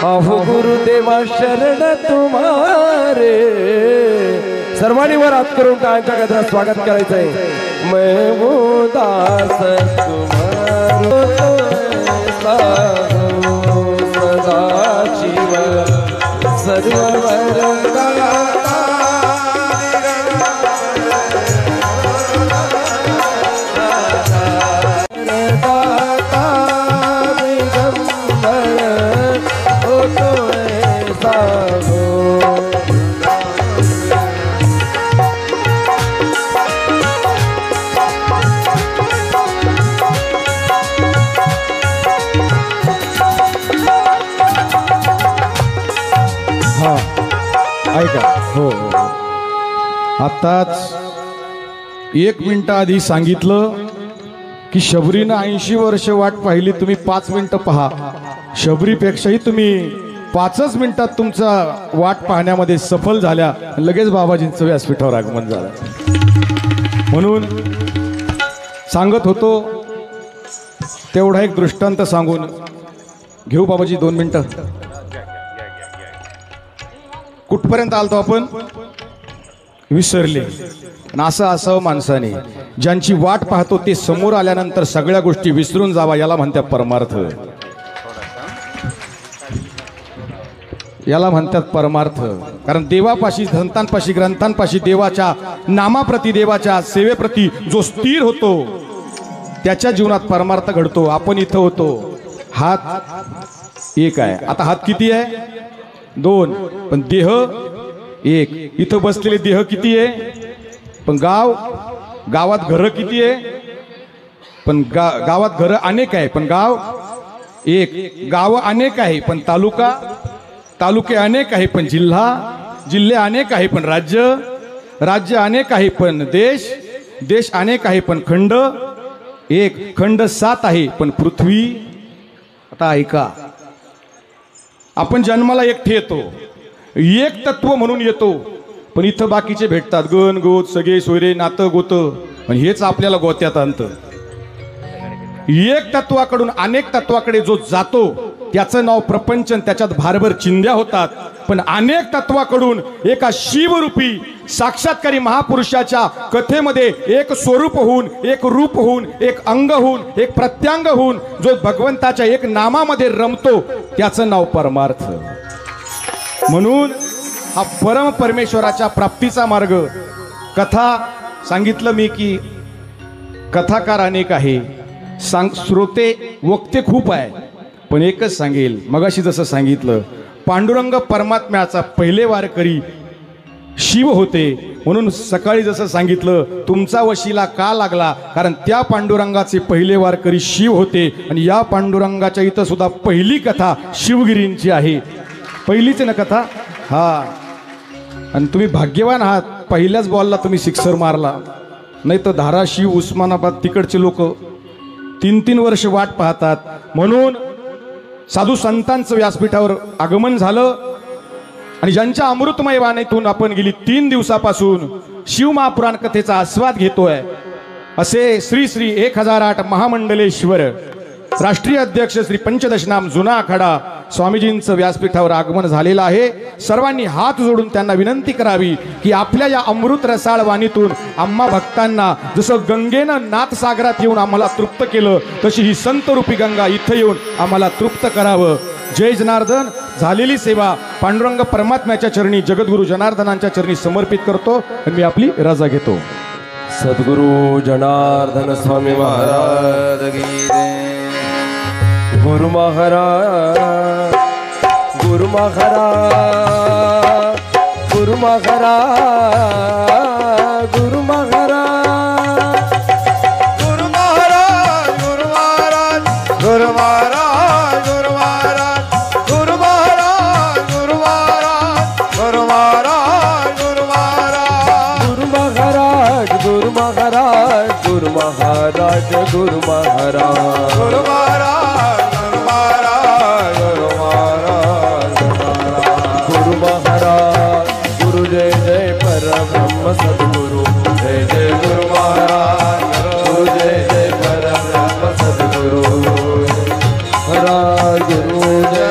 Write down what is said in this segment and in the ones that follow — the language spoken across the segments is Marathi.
अहो गुरुदेवा शरण तुम्हारे। सर्वांनी वर हात करून टाळ्यांच्या गजरात स्वागत करायचंय। मैं वो दास तुम्हारो सदा शिव सर्ववर ऐका। हो आताच 1 मिनिट आधी सांगितलं की शबरीनं 80 वर्ष वाट पाहिली, तुम्ही 5 मिनिटं पहा। शबरीपेक्षाही तुम्ही 5च मिनिटात तुमचा वाट पाहण्यामध्ये सफल झाल्या, लगेच बाबाजींचं व्यासपीठावर आगमन झालं। म्हणून सांगत होतो तेवढा एक दृष्टांत सांगून घेऊ बाबाजी 2 मिनिटं। कुठपर्यंत आलतो आपण? विसरले। असं असावं माणसाने, ज्यांची वाट पाहतो ते समोर आल्यानंतर सगळ्या गोष्टी विसरून जावा, याला म्हणतात परमार्थ। याला म्हणतात परमार्थ। कारण देवापाशी, संतांपाशी, ग्रंथांपाशी, देवाच्या नामाप्रती, देवाच्या सेवेप्रती जो स्थिर होतो त्याच्या जीवनात परमार्थ घडतो। आपण इथं होतो, हात एक आहे, आता हात किती आहे? 2, पण देह एक। इथं बसलेले देह किती आहे? पण गावात घरं किती आहे? पण गावात घरं अनेक आहे, पण गाव एक। गाव अनेक आहे पण तालुके अनेक आहे, पण जिल्हे अनेक आहे, पण राज्य अनेक आहे, पण देश अनेक आहे, पण खंड एक। खंड 7 आहे, पण पृथ्वी। आता ऐका, आपण जन्माला एकटे येतो, एक तत्व म्हणून येतो, पण इथं बाकीचे भेटतात, गण गोत सगळे सोयरे नातं गोत, पण हेच आपल्याला गोत्यात आणतं। एक तत्वाकडून अनेक तत्वाकडे जो जातो त्याचं नाव प्रपंच, त्याच्यात भारभर चिंध्या होतात। पण अनेक तत्वाकडून एका शिवरूपी साक्षात्कारी महापुरुषाच्या कथेमध्ये एक स्वरूप होऊन, एक रूप होऊन, एक अंग होऊन, एक प्रत्यांग होऊन जो भगवंताच्या एक नामामध्ये रमतो त्याचं नाव परमार्थ। म्हणून हा परम परमेश्वराच्या प्राप्तीचा मार्ग। कथा सांगितलं मी की कथाकार अनेक आहे, श्रोते वक्ते खूप आहे, पण एकच सांगेल, मगाशी जसं सांगितलं पांडुरंग परमात्म्याचा पहिले वारकरी शिव होते। म्हणून सकाळी जसं सांगितलं तुमचा वशिला का लागला, कारण त्या पांडुरंगाचे पहिले वारकरी शिव होते। आणि या पांडुरंगाच्या इथं सुद्धा पहिली कथा शिवगिरींची आहे, पहिलीच ना कथा। हा, आणि तुम्ही भाग्यवान आहात, पहिल्याच बॉलला तुम्ही सिक्सर मारला, नाही तर धाराशिव, उस्मानाबाद तिकडचे लोक 3-3 वर्ष वाट पाहतात। म्हणून साधू संतांचं व्यासपीठावर आगमन झालं आणि ज्यांच्या अमृतमय वाणीतून आपण गेली 3 दिवसापासून शिवमहापुराण कथेचा आस्वाद घेतोय, असे श्री श्री 1008 महामंडलेश्वर राष्ट्रीय अध्यक्ष श्री पंचदशनाम जुना आखाडा स्वामीजींचं व्यासपीठावर आगमन झालेलं आहे। सर्वांनी हात जोडून त्यांना विनंती करावी की आपल्या या अमृत रसाळ वाणीतून आम्हा भक्तांना जसं गंगेनं नाथसागरात येऊन आम्हाला तृप्त केलं, तशी ही संतरूपी गंगा इथं येऊन आम्हाला तृप्त करावं। जय जनार्दन। झालेली सेवा पांडुरंग परमात्म्याच्या चरणी, जगद्गुरु जनार्दनांच्या चरणी समर्पित करतो आणि मी आपली रजा घेतो। सद्गुरु जनार्दन स्वामी महाराज की जय। गुरु महाराज, गुरु महाराज, गुरु महाराज, गुरु महाराज, गुरु महाराज, गुरु महाराज, गुरु महाराज, गुरु महाराज, गुरु महाराज, गुरु महाराज, गुरु महाराज, गुरु महाराज, गुरु महाराज, गुरु महाराज, गुरु महाराज, गुरु महाराज, गुरु महाराज, जय जय परब्रह्म सद्गुरु, जय जय गुरु महाराज, गुरु जय जय परब्रह्म सद्गुरु महाराज, गुरु जय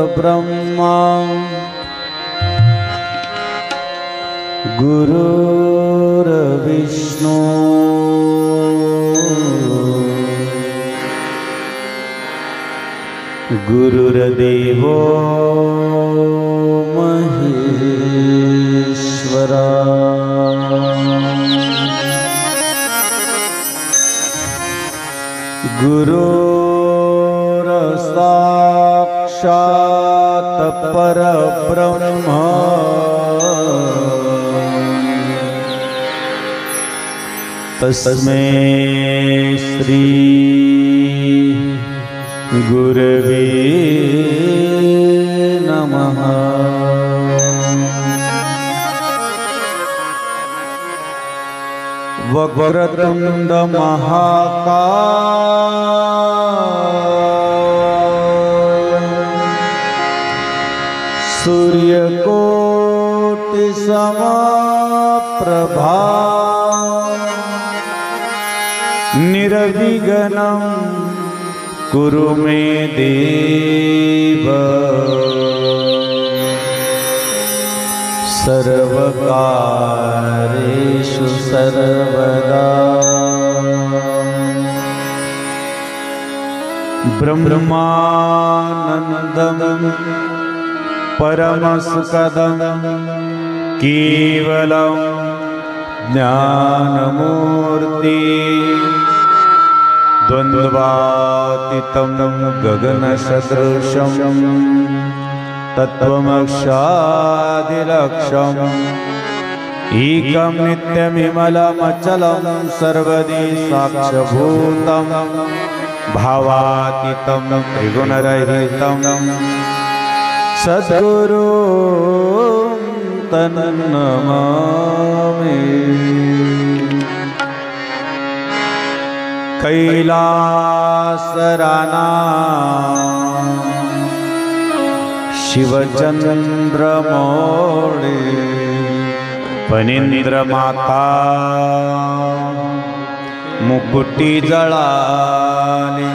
गुरुर्ब्रह्मा गुरुर्विष्णु गुरुर्देवो महेश्वरा गुरुर्साक्षात् परब्रह्म तस्मै श्री गुरवे नमः। वक्रतुंड महाकाय सूर्यकोटि समप्रभा निर्विघ्नं कुरु मे देव सर्वकारेषु सर्वदा। ब्रह्मानन्दं परमसुखदं केवलं ज्ञानमूर्ति द्वन्द्वातीतं गगनसदृशं तत्त्वमक्षादिलक्ष्यम् एकं नित्यमिमलमचलं सर्वदि साक्षभूतं भावातीतं त्रिगुणरहितं सद्गुरुं तन्नमामि। कैलासराना शिवचंद्रमौळे फणींद्रमाता मुकुटी जळाले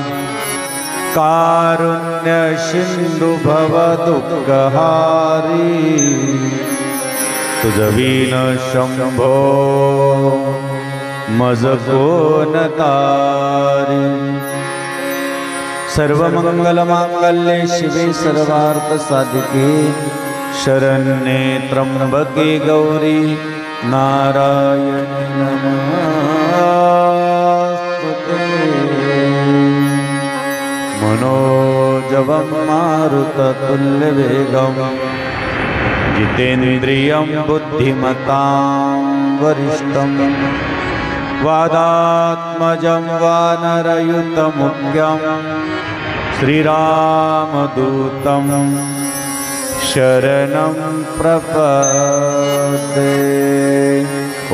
कारुण्य सिंधु भव दुःखहारी तुझ विन शंभो मज कोण तारी। सर्वमंगलमांगल्ये शिवे सर्वार्थसाधिके शरण्ये त्र्यंबके गौरी नारायणी नमोस्तुते। मनोजवं मारुततुल्यवेगं जितेन्द्रियं बुद्धिमतां वरिष्ठं वादात्मजं वानरयुतमुख्यं श्रीरामदूतं शरणं प्रपद्ये।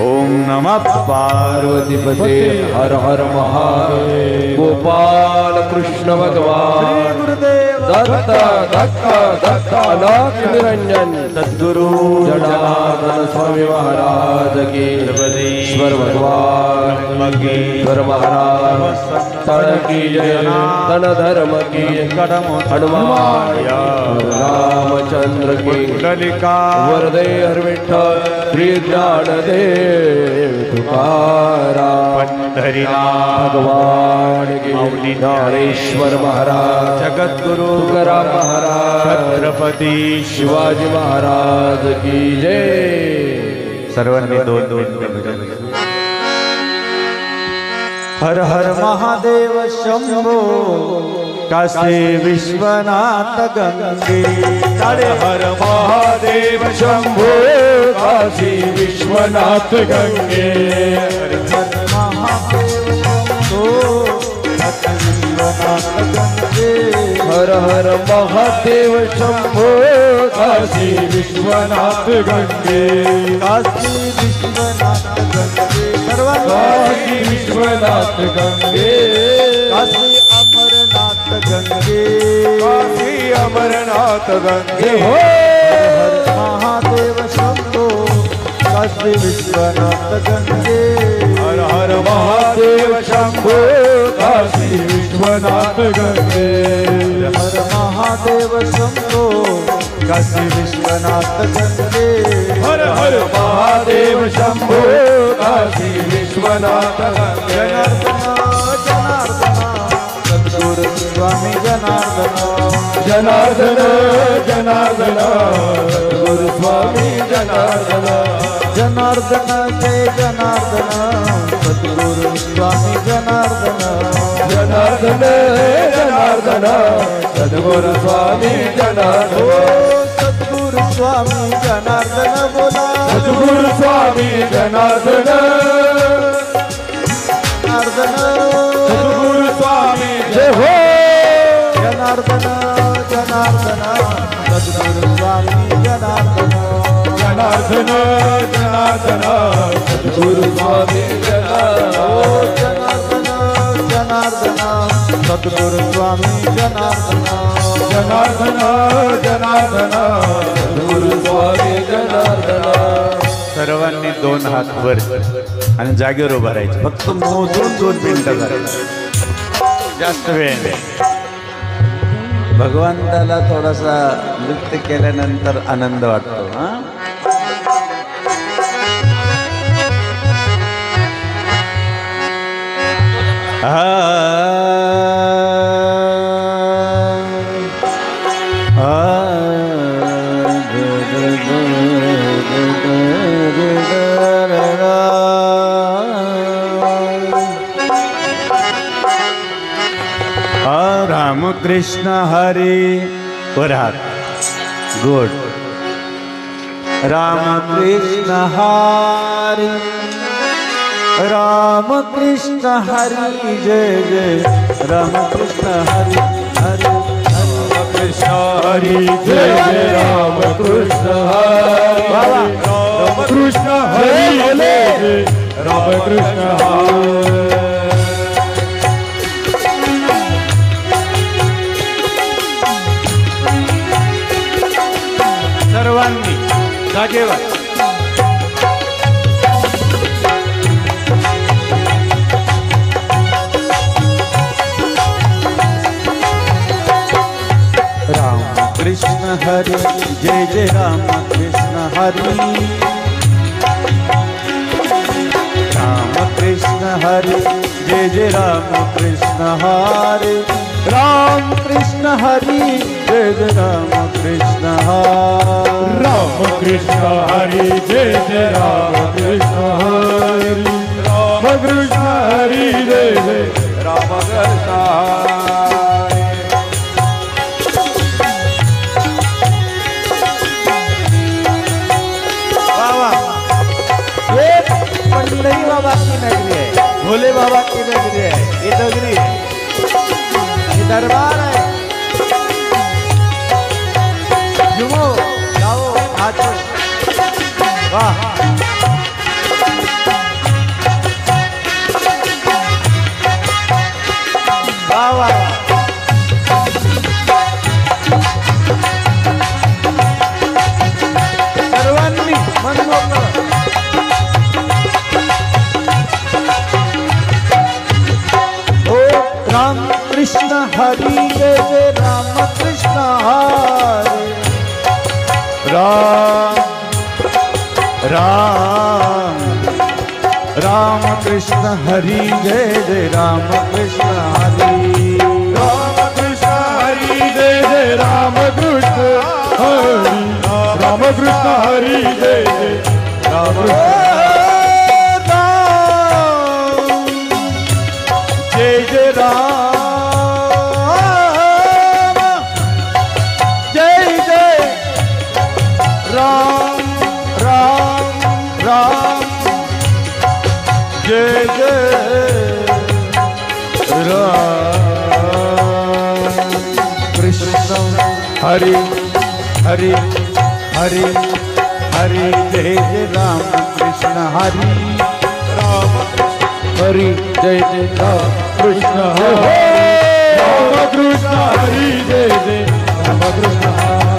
ओम नमः पार्वतीपते हर हर महादेव। गोपाल कृष्ण भगवान दत्त दत्त दत्त नाथ निरंजन सद्गुरु जनार्दन स्वामी महाराज की ईश्वर भगवान की ईश्वर महाराज तन की जय तन धर्म की हनुमान रामचंद्र की ललिका वरदे हर विठ्ठल श्री ज्ञानदेव तुकाराम पंढरीनाथ भगवान की ज्ञानेश्वर महाराज जगद्गुरु तुकाराम महाराज छत्रपती शिवाजी महाराज की जय। सर्वांनी दोन दोन हर हर महादेव शंभो काशी विश्वनाथ गंगे। हर हर महादेव शंभो काशी विश्वनाथ गंगे। हर हर महादेव शंभो काशी विश्वनाथ गंगे। हर हर महादेव शंभो काशी विश्वनाथ गंगे। काशी विश्वनाथ गंगे काशी विश्वनाथ गंगे। काशी अमरनाथ गंगे। काशी अमरनाथ विश्वनाथ गंगे हो महादेव शंभो काशी विश्वनाथ गंगे हर हर महादेव शंभो काशी विश्वनाथ गंगे हर महादेव शंभो काशी विश्वनाथ गंगे हर हर महादेव शंभो काशी विश्वनाथ गंगे सद्गुरु स्वामी जनार्दन जनार्दन जनार्दन सद्गुरु स्वामी जनार्दन जनार्दन जय जनार्दन सद्गुरु स्वामी जनार्दन जनार्दन जनार्दन सद्गुरु स्वामी जनार्दन सद्गुरु स्वामी जनार्दन बोला सद्गुरु स्वामी जनार्दन जनार्दन सद्गुरु स्वामी जय हो जनार्दन जनार्दन सद्गुरु स्वामी जनार्दन जनार्दन जनार्दन सद्गुरु स्वामी जनार्दन जनार्दन जनार्दन सद्गुरु स्वामी जनार्दन जनार्दन जनार्दन सद्गुरु स्वामी जनार्दन सर्वांनी दोन हात वर आणि जागेवर उभा राहायचे फक्त मोजून 2 मिनिटं करायचं जास्त वेळ नाही भगवंताला थोडासा नृत्य केल्यानंतर आनंद वाटतो हा राम कृष्ण हरी वर हात गुड राम कृष्ण हरी राम कृष्ण हरी जय जय राम कृष्ण हरी हरी कृष्ण हरी जय जय राम कृष्ण हरी राम कृष्ण हरी जय जय राम कृष्ण हरी सर्वांनी जागेवर राम कृष्ण हरी जय जय राम कृष्ण हरी राम कृष्ण हरी जय जय राम कृष्ण हरी राम कृष्ण हरी जय जय राम कृष्ण हरी राम कृष्ण हरी जय जय राम कृष्ण हरी राम कृष्ण हरी जय जय राम कृष्ण हरी ये पंडरी बाबा की नगरी है भोले बाबा की नगरी है ये नगरी है ये दरबार है जुमो जाओ आज वाह वाह वाह सर्वांनी मन मोकळं राम कृष्ण हरी जय जय राम कृष्ण हरे राम राम राम कृष्ण हरी जय जय राम कृष्ण हरी राम कृष्ण हरी जय जय राम कृष्ण हरी राम कृष्ण हरी जय जय राम जय जय राम जय जय राम राम राम जय जय राम कृष्ण हरि हरि हरि हरि जय जय राम कृष्ण हरि राम हरि जय जय राम कृष्ण हरी राम कृष्ण हरी जय जय राम कृष्ण हरी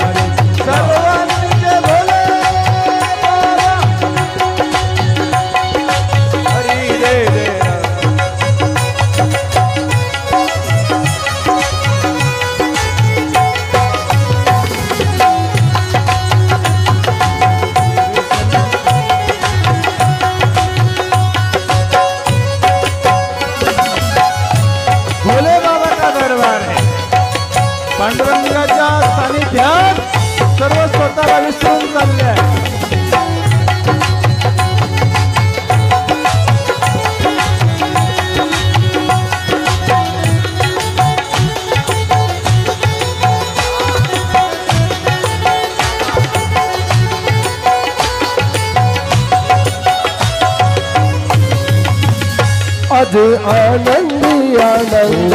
आज आनंदी आनंद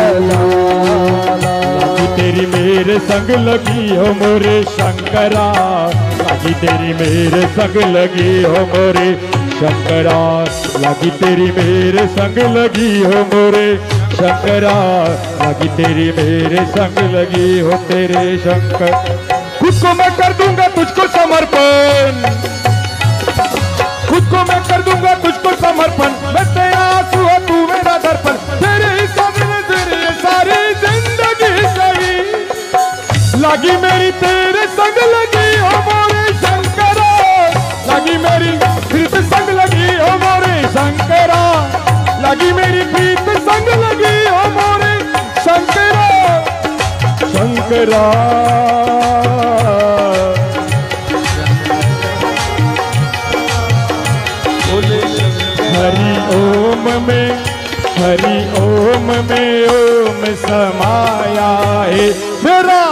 लागी तेरी मेरे संग लगी हो मोरे शंकरा, लागी तेरी मेरे संग लगी हो मोरे शंकरा, लागी तेरी मेरे संग लगी हो मोरे शंकरा, लागी तेरी मेरे संग लगी हो तेरे शंकर। खुद को मैं कर दूंगा तुझको समर्पण, खुद को मैं कर दूंगा तुझको समर्पण, मैं तेरा आंसू है तू मेरा दर्पण, तेरे ही सामने तेरी सारी जिंदगी सही। लागी मेरी तेरे संग लगी हो मोरे शंकरा, लागी मेरी प्रीत संग लगी हो मोरे शंकरा, लागी मेरी प्रीत संग लगी हो मोरे शंकरा शंकरा। हरि ओम में, हरि ओम में ओम समाया है, मेरा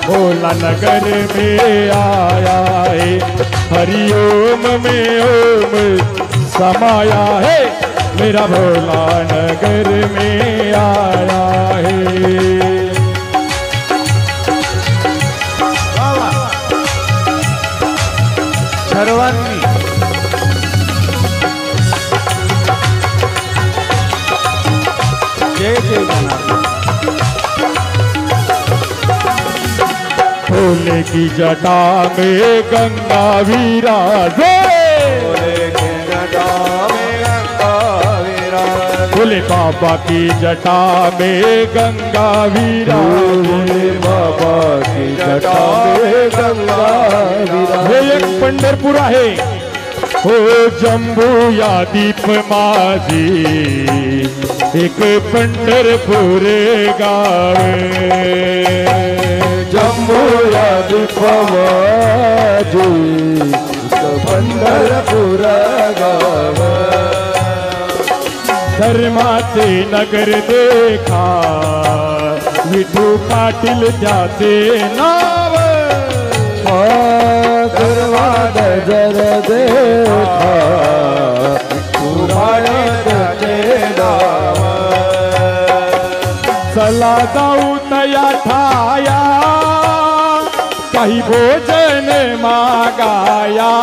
भोला नगर में आया है। हरि ओम में ओम समाया है, मेरा भोला नगर में आया है। सर्वांनी जय जय जनार्दन। भोले की जटा में गंगा विराजे, भोले बाबा की जटा में गंगा विराजे, बाबा की जटा में गंगा हे एक पंढरपूर आहे हो जम्बू या दीप माझी, एक पंढरपूर गाव, जम्बू या दीप माझी, पंढरपूर गाव, धर्माचे नगर देखा, विठू पाटील त्याचे नाव, धर्माद जर देखा, पुराणाचे नाव, चला जाऊ तया ठाया, काही भोजन मागाया,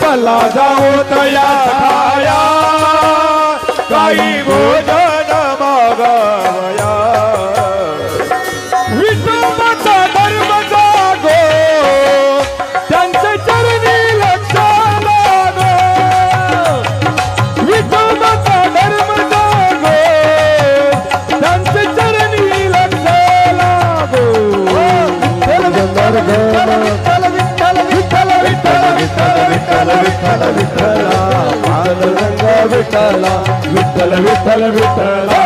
चला जाऊ तया ठाया, काही भोजन मागाया, विठोबाचा धर्म जागो, त्यांचे चरणी लक्ष लागो, विठोबाचा धर्म जागो, त्यांचे चरणी लक्ष लागो। विठ्ठल विठ्ठल विठ्ठल विठ्ठल विठ्ठल विठ्ठल विठ्ठल विठ्ठला, पांडुरंग विठ्ठला, विठ्ठल विठ्ठल विठ्ठला,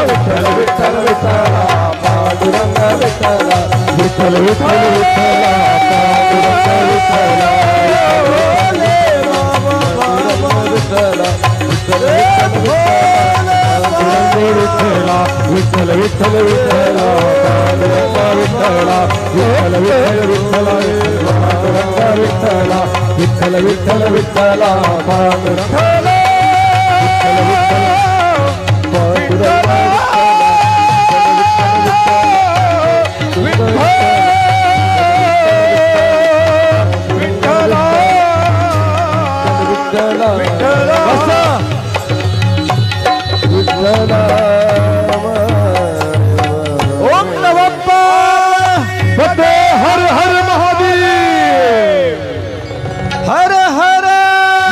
विठ्ठल विठ्ठल विठ्ठला, पांडुरंग विठ्ठला, विठ्ठल विठ्ठल विठ्ठला, पांडुरंग विठ्ठला, विठ्ठला विठ्ठल विठ्ठल विठ्ठला, पांडुरंग विठ्ठला, विठ्ठल विठ्ठल विठ्ठला, पांडुरंग विठ्ठला, विठ्ठल विठ्ठल विठ्ठला, पांडुरंग ओम नमः पार्वती, हर हर महादेव, हर हर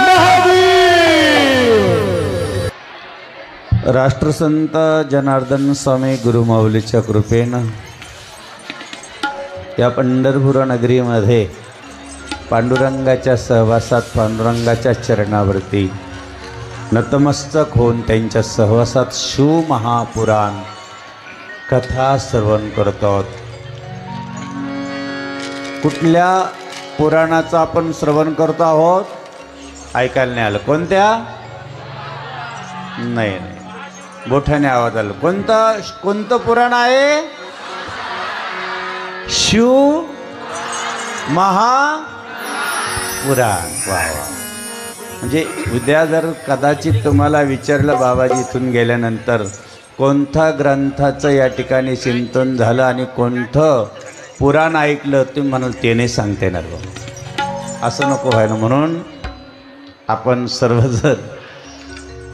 महादेव। राष्ट्रसंत जनार्दन स्वामी गुरुमाऊलीच्या कृपेनं या पंढरपूर नगरीमध्ये पांडुरंगाच्या सहवासात, पांडुरंगाच्या चरणावरती नतमस्तक होऊन त्यांच्या सहवासात शिवमहापुराण कथा श्रवण करतो। कुठल्या पुराणाचं आपण श्रवण करतो आहोत? ऐकायला नाही आलं? कोणत्या? नाही, मोठ्याने आवाज आला। कोणतं पुराण आहे? शिव महापुराण। वा वा, म्हणजे उद्या जर कदाचित तुम्हाला विचारलं बाबाजी इथून गेल्यानंतर कोणत्या ग्रंथाचं या ठिकाणी चिंतन झालं आणि कोणतं पुराण ऐकलं, तुम्ही म्हणाल ते नाही सांगता येणार बाबा. असं नको व्हायला. म्हणून आपण सर्वजण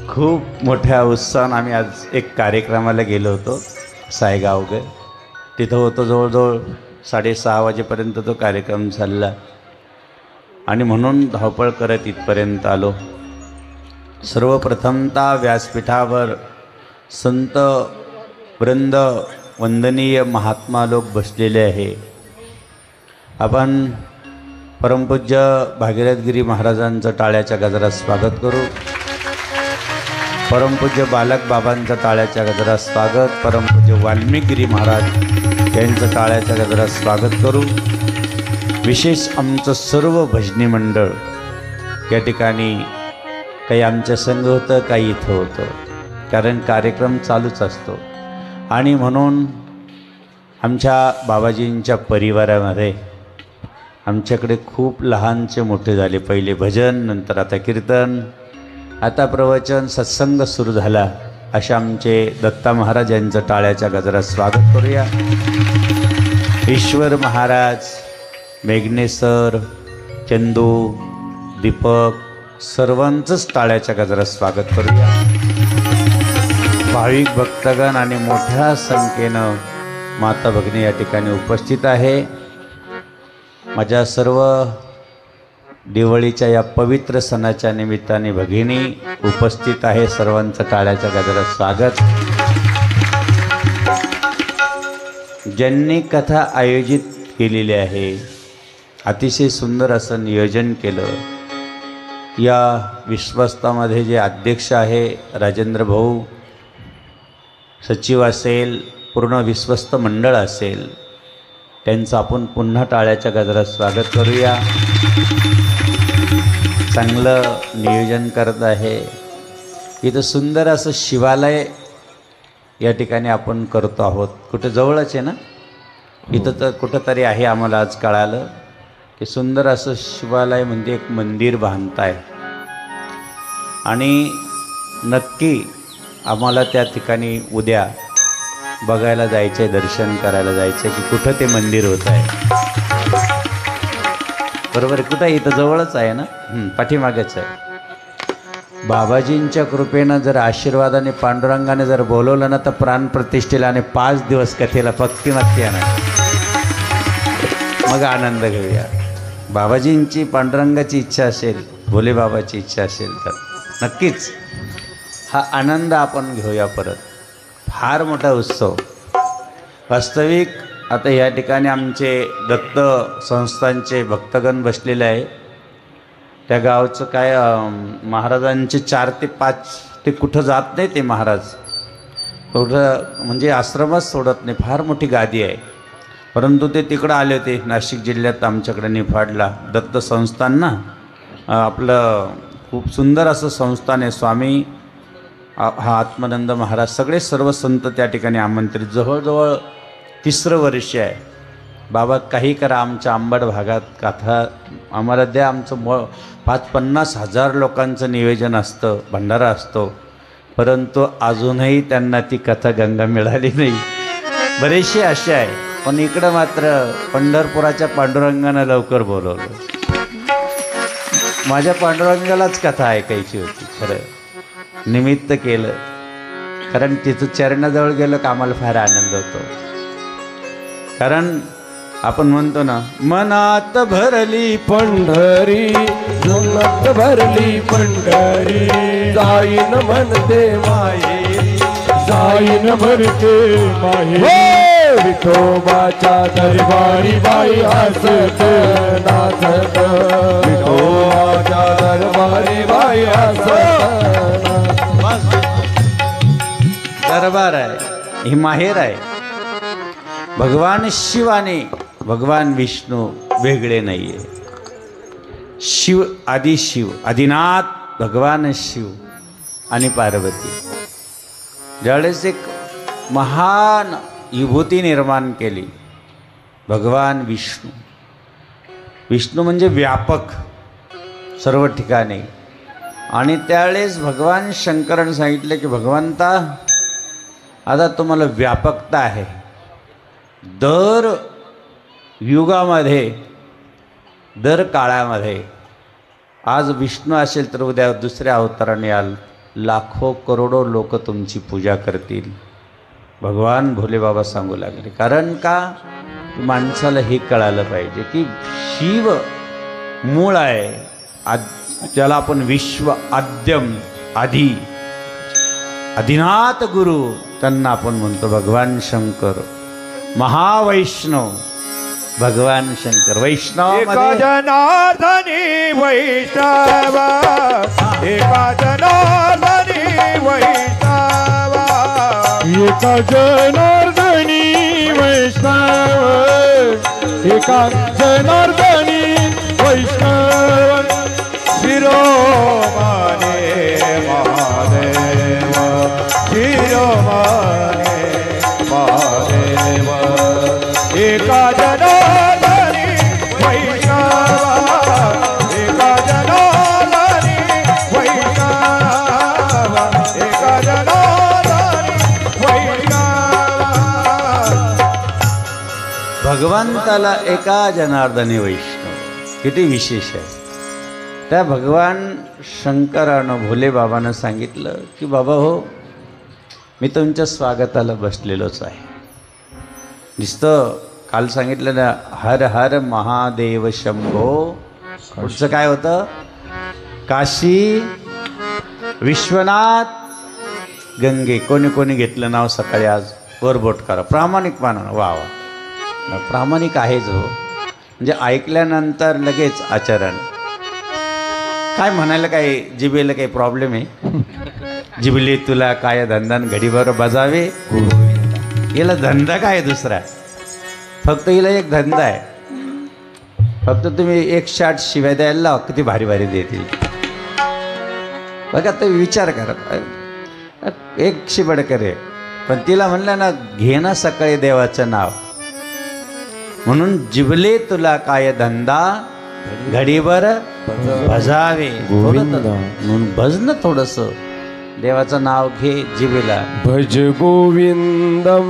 खूप मोठ्या उत्साहानं आम्ही आज एक कार्यक्रमाला गेलो होतो सायगावगे. तिथं होतो जवळजवळ 6:30 वाजेपर्यंत तो कार्यक्रम चालला आणि म्हणून धावपळ करत इथपर्यंत आलो. सर्वप्रथमतः व्यासपीठावर संत वृंद वंदनीय महात्मा लोक बसलेले आहे. आपण परमपूज्य भागीरथगिरी महाराजांचं टाळ्याच्या गजरात स्वागत करू. परमपूज्य बालक बाबांचं टाळ्याच्या गजरात स्वागत. परमपूज्य वाल्मिकगिरी महाराज यांचं टाळ्याच्या गजरात स्वागत करू. विशेष आमचं सर्व भजनी मंडळ या ठिकाणी, काही आमच्या संघ होतं, काही इथं होतं, कारण कार्यक्रम चालूच असतो. आणि म्हणून आमच्या बाबाजींच्या परिवारामध्ये आमच्याकडे खूप लहानचे मोठे झाले. पहिले भजन, नंतर आता कीर्तन, आता प्रवचन, सत्संग सुरू झाला. अशा आमचे दत्ता महाराज यांचं टाळ्याच्या गजरात स्वागत करूया. ईश्वर महाराज, मेघने सर, चंदू, दीपक, सर्वांचंच टाळ्याच्या गजरात स्वागत करूया. भाविक भक्तगण आणि मोठ्या संख्येनं माता भगिनी या ठिकाणी उपस्थित आहे. माझ्या सर्व दिवाळीच्या या पवित्र सणाच्या निमित्ताने भगिनी उपस्थित आहे. सर्वांचं टाळ्याच्या गजरात स्वागत. ज्यांनी कथा आयोजित केलेली आहे, अतिशय सुंदर असं नियोजन केलं. या विश्वस्तामध्ये जे अध्यक्ष आहे राजेंद्र भाऊ, सचिव असेल, पूर्ण विश्वस्त मंडळ असेल, त्यांचं आपण पुन्हा टाळ्याच्या गजरात स्वागत करूया. चांगलं नियोजन करत आहे. इथं सुंदर असं शिवालय या ठिकाणी आपण करतो आहोत. कुठं जवळच आहे ना, इथं तर कुठंतरी आहे. आम्हाला आज कळालं की सुंदर असं शिवालय म्हणजे एक मंदिर बांधताय आणि नक्की आम्हाला त्या ठिकाणी उद्या बघायला जायचं आहे, दर्शन करायला जायचं आहे की कुठं ते मंदिर होत आहे. बरोबर आहे, कुठं इथं जवळच आहे ना, पाठीमागेच आहे. बाबाजींच्या कृपेनं जर आशीर्वादाने पांडुरंगाने जर बोलवलं ना तर प्राणप्रतिष्ठेला आणि 5 दिवस कथेला पक्की नक्की येणार. मग आनंद घेऊया. बाबाजींची, पांडुरंगाची इच्छा असेल, भोले बाबाची इच्छा असेल तर नक्कीच हा आनंद आपण घेऊया परत. फार मोठा उत्सव. वास्तविक आता या ठिकाणी आमचे दत्त संस्थांचे भक्तगण बसलेले आहे. त्या गावचं काय महाराजांचे 4 ते 5 ते कुठं जात नाही ते महाराज, कुठं म्हणजे आश्रमच सोडत नाही. फार मोठी गादी आहे. परंतु ते तिकडं आले होते नाशिक जिल्ह्यात आमच्याकडे निफाडला. दत्त संस्थान ना आपलं खूप सुंदर असं संस्थान आहे. स्वामी हा आत्मानंद महाराज, सगळे सर्व संत त्या ठिकाणी आमंत्रित. जवळजवळ 3रं वर्ष आहे. बाबा काही करा, आमच्या आंबड भागात कथा आम्हाला द्या. आमचं 50 हजार लोकांचं नियोजन असतं, भंडारा असतो, परंतु अजूनही त्यांना ती कथा गंगा मिळाली नाही. बरेचसे असे आहे. पण इकडं मात्र पंढरपुराच्या पांडुरंगानं लवकर बोलवलं. माझ्या पांडुरंगालाच कथा ऐकायची होती. खरं निमित्त केलं, कारण तिथं चरणाजवळ गेलं का आम्हाला फार आनंद होतो. कारण आपण म्हणतो ना, मनात भरली पंढरी, मनात भरली पंढरी, जाईन म्हणते माहेरी, जाईन म्हणते माहेरी, विठोबाच्या दरबारी बाई हसत नाचत, विठोबाच्या दरबारी बाई हसत. दरबार आहे, ही माहेर आहे. भगवान शिवाने, भगवान विष्णू वेगळे नाही आहे. शिव, आदिशिव, आदिनाथ भगवान शिव आणि पार्वती ज्यावेळेस एक महान विभूती निर्माण केली, भगवान विष्णू. विष्णू म्हणजे व्यापक, सर्व ठिकाणी. आणि त्यावेळेस भगवान शंकराने सांगितले की भगवंता आता तुम्हाला व्यापकता आहे, दर युगामध्ये दर काळामध्ये आज विष्णू असेल तर उद्या दुसऱ्या अवताराने याल, लाखो करोडो लोक तुमची पूजा करतील. भगवान भोलेबाबा सांगू लागले. कारण का माणसाला हे कळालं पाहिजे की शिव मूळ आहे, ज्याला आपण विश्व आद्यम आधी आदिनाथ गुरु त्यांना आपण म्हणतो भगवान शंकर. महावैष्णव भगवान शंकर. वैष्णव एका जनार्दनी वैष्णव, एका जनार्दनी वैष्णव, एका जनार्दनी वैष्णव, एका जनार्दनी वैष्णव. शिरोमणे महादेव, शिरोमणे महादेव, एका जनार्दनी वैष्णव, एका जनार्दनी वैष्णव, एका जनार्दनी वैष्णव. भगवंताला एका जनार्दनी वैष्णव. किती विशेष आहे. त्या भगवान शंकरानं भोलेबाबानं सांगितलं की बाबा हो, मी तुमच्या स्वागताला बसलेलोच आहे. नुसतं काल सांगितलं ना, हर हर महादेव शंभो. पुढचं काय होतं? काशी विश्वनाथ गंगे. कोणी कोणी घेतलं नाव सकाळी आज वरबोट करा. प्रामाणिक माना. वा वा, प्रामाणिक आहेच हो. म्हणजे ऐकल्यानंतर लगेच आचरण. काय म्हणायला काही जिबेला काही प्रॉब्लेम आहे? जिबली तुला काय धंदा घडीभर बजावे. हिला धंदा काय दुसरा? फक्त हिला एक धंदा आहे. फक्त तुम्ही एक शाट शिव्या द्यायला लावा, किती भारी भारी देतील. बघा तुम्ही विचार करा. एक शिबड करे पण तिला म्हणलं ना, घे ना सकाळी देवाचं नाव. म्हणून जिबले तुला काय धंदा घडीभर भजावे. म्हणून भज ना थोडस, देवाचं नाव घे जिबेला. भज गोविंदम,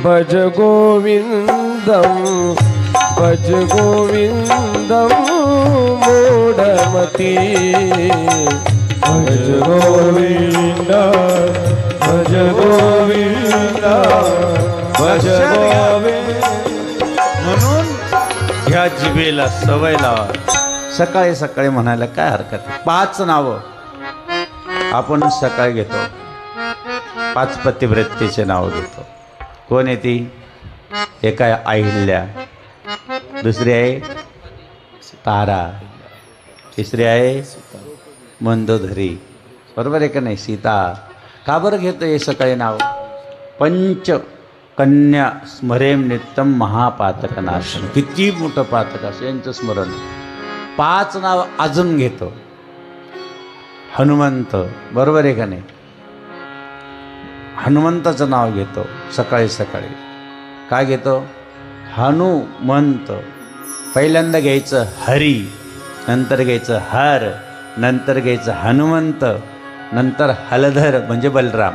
भज गोविंदम, भज गोविंदम मूढमती. भज गोविंद, भज गोविंद, भज गोविंद. म्हणून ह्या जिबेला सवय लावा. सकाळी सकाळी म्हणायला काय हरकत आहे. 5 नावं आपण सकाळी घेतो. 5 पतिव्रतेचे नाव घेतो. कोण आहे ती? एक आहे अहिल्या, दुसरी आहे तारा, तिसरी आहे मंदोदरी. बरोबर आहे का नाही? सीता. का बरं घेतो हे सकाळी नाव? पंच कन्या स्मरेम नित्यम महापातक नाशन. किती मोठं पातक असं यांचं स्मरण. 5 नाव अजून घेतो. हनुमंत. बरोबर आहे का नाही? हनुमंताचं नाव घेतो सकाळी सकाळी. काय घेतो? हनुमंत. पहिल्यांदा घ्यायचं हरी, नंतर घ्यायचं हर, नंतर घ्यायचं हनुमंत, नंतर हलधर म्हणजे बलराम.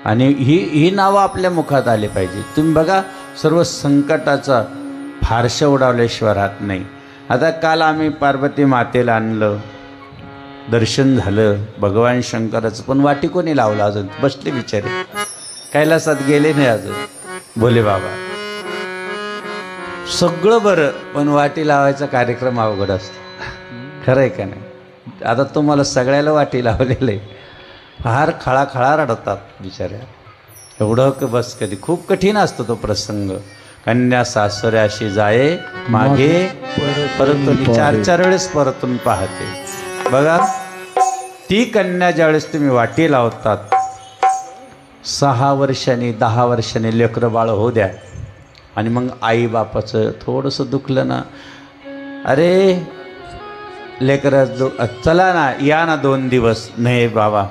आणि ही नावं आपल्या मुखात आली पाहिजे. तुम्ही बघा, सर्व संकटाचा फारशा उडावल्याशिवाय राहत नाही. आता काल आम्ही पार्वती मातेला आणलं, दर्शन झालं भगवान शंकराचं, पण वाटी कोणी लावलं? अजून बसले बिचारे, कैलासात गेले नाही अजून भोले बाबा. सगळं बरं, पण वाटी लावायचा कार्यक्रम अवघड असतो. खरं आहे का नाही? आता तुम्हाला सगळ्याला वाटी लावलेलं आहे. फार खळाखळा रडतात बिचाऱ्या. एवढं की बस. कधी खूप कठीण असतो तो प्रसंग. कन्या सासऱ्याशी जाये मागे परतून 4 वेळेस परतून पाहते. बघा, ती कन्या ज्यावेळेस तुम्ही वाटी लावतात, 6 वर्षांनी 10 वर्षांनी लेकरं बाळ होऊ द्या. आणि मग आई बापाचं थोडंसं दुखलं ना, अरे लेकरं चला ना, या ना 2 दिवस. नाही बाबा,